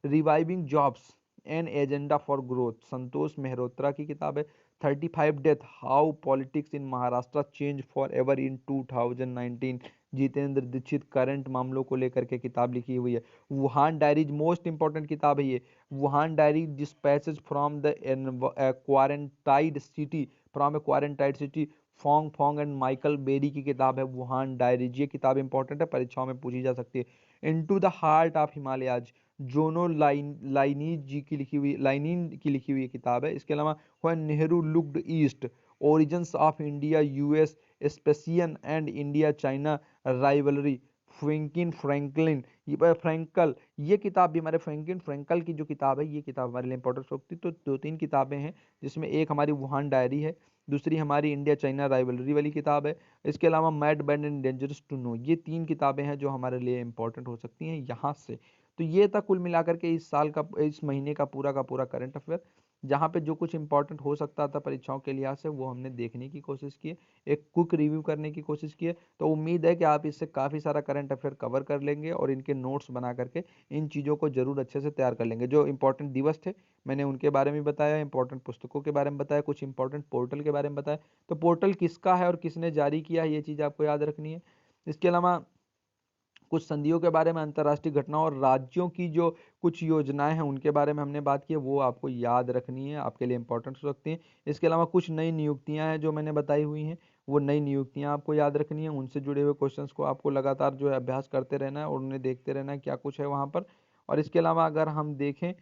Reviving jobs an agenda for growth, Santosh Mehrotra की किताब है। 35 death how politics in Maharashtra change forever in 2019, Jitendra Dixit current मामलों को लेकर के किताब लिखी हुई है। वुहान डायरीज मोस्ट इंपॉर्टेंट किताब है ये। Wuhan diary dispatches from the quarantined city, from a quarantined city, Fang Fang and Michael Berry की किताब है वुहान डायरीज, ये किताब इंपॉर्टेंट है, परीक्षाओं में पूछी जा सकती है। Into the heart of Himalayas, जोनो लाइनीज जी की लिखी हुई, लाइनिन की लिखी हुई किताब है। इसके अलावा when Nehru looked east, origins of India US suspicion and India China rivalry, Franklin Frankel, ये किताब भी हमारे फ्रैंकलिन फ्रैंकल की जो किताब है ये किताब हमारे लिए इंपॉर्टेंट होती है। तो 2-3 किताबें हैं जिसमें एक हमारी वुहान डायरी है, दूसरी हमारी इंडिया चाइना राइवलरी वाली किताब है। इसके अलावा mad bad and dangerous to know, ये 3 किताबें हैं जो हमारे लिए इंपॉर्टेंट हो सकती हैं यहाँ से। तो ये था कुल मिलाकर के इस साल का, इस महीने का पूरा करंट अफेयर, जहाँ पे जो कुछ इंपॉर्टेंट हो सकता था परीक्षाओं के लिहाज से वो हमने देखने की कोशिश की है, एक क्विक रिव्यू करने की कोशिश की है। तो उम्मीद है कि आप इससे काफ़ी सारा करंट अफेयर कवर कर लेंगे और इनके नोट्स बना करके इन चीज़ों को जरूर अच्छे से तैयार कर लेंगे। जो इंपॉर्टेंट दिवस थे मैंने उनके बारे में बताया, इंपॉर्टेंट पुस्तकों के बारे में बताया, कुछ इंपॉर्टेंट पोर्टल के बारे में बताया। तो पोर्टल किसका है और किसने जारी किया है ये चीज़ आपको याद रखनी है। इसके अलावा कुछ संधियों के बारे में, अंतर्राष्ट्रीय घटनाओं और राज्यों की जो कुछ योजनाएं हैं उनके बारे में हमने बात की है, वो आपको याद रखनी है, आपके लिए इंपॉर्टेंट हो सकती हैं। इसके अलावा कुछ नई नियुक्तियां हैं जो मैंने बताई हुई हैं, वो नई नियुक्तियां आपको याद रखनी है, उनसे जुड़े हुए क्वेश्चंस को आपको लगातार जो है अभ्यास करते रहना है और उन्हें देखते रहना है क्या कुछ है वहाँ पर। और इसके अलावा अगर हम देखें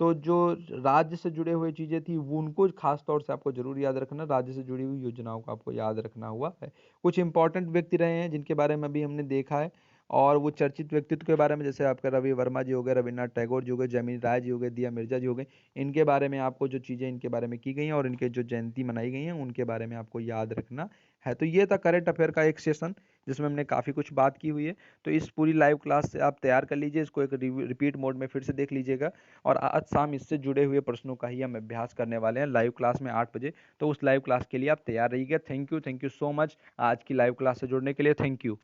तो जो राज्य से जुड़े हुए चीज़ें थी वो उनको खास तौर से आपको जरूर याद रखना, राज्य से जुड़ी हुई योजनाओं को आपको याद रखना हुआ है। कुछ इंपॉर्टेंट व्यक्ति रहे हैं जिनके बारे में अभी हमने देखा है, और वो चर्चित व्यक्तित्व के बारे में जैसे आपका रवि वर्मा जी हो गए, रविन्द्रनाथ टैगोर जी हो गए, जमीन राय जी हो गए, दिया मिर्जा जी हो गए, इनके बारे में आपको जो चीज़ें इनके बारे में की गई हैं और इनके जो जयंती मनाई गई हैं उनके बारे में आपको याद रखना है। तो ये था करंट अफेयर का एक सेशन जिसमें हमने काफ़ी कुछ बात की हुई है। तो इस पूरी लाइव क्लास से आप तैयार कर लीजिए, इसको एक रिपीट मोड में फिर से देख लीजिएगा, और आज शाम इससे जुड़े हुए प्रश्नों का ही हम अभ्यास करने वाले हैं लाइव क्लास में 8 बजे। तो उस लाइव क्लास के लिए आप तैयार रहिएगा। थैंक यू सो मच आज की लाइव क्लास से जुड़ने के लिए। Thank you.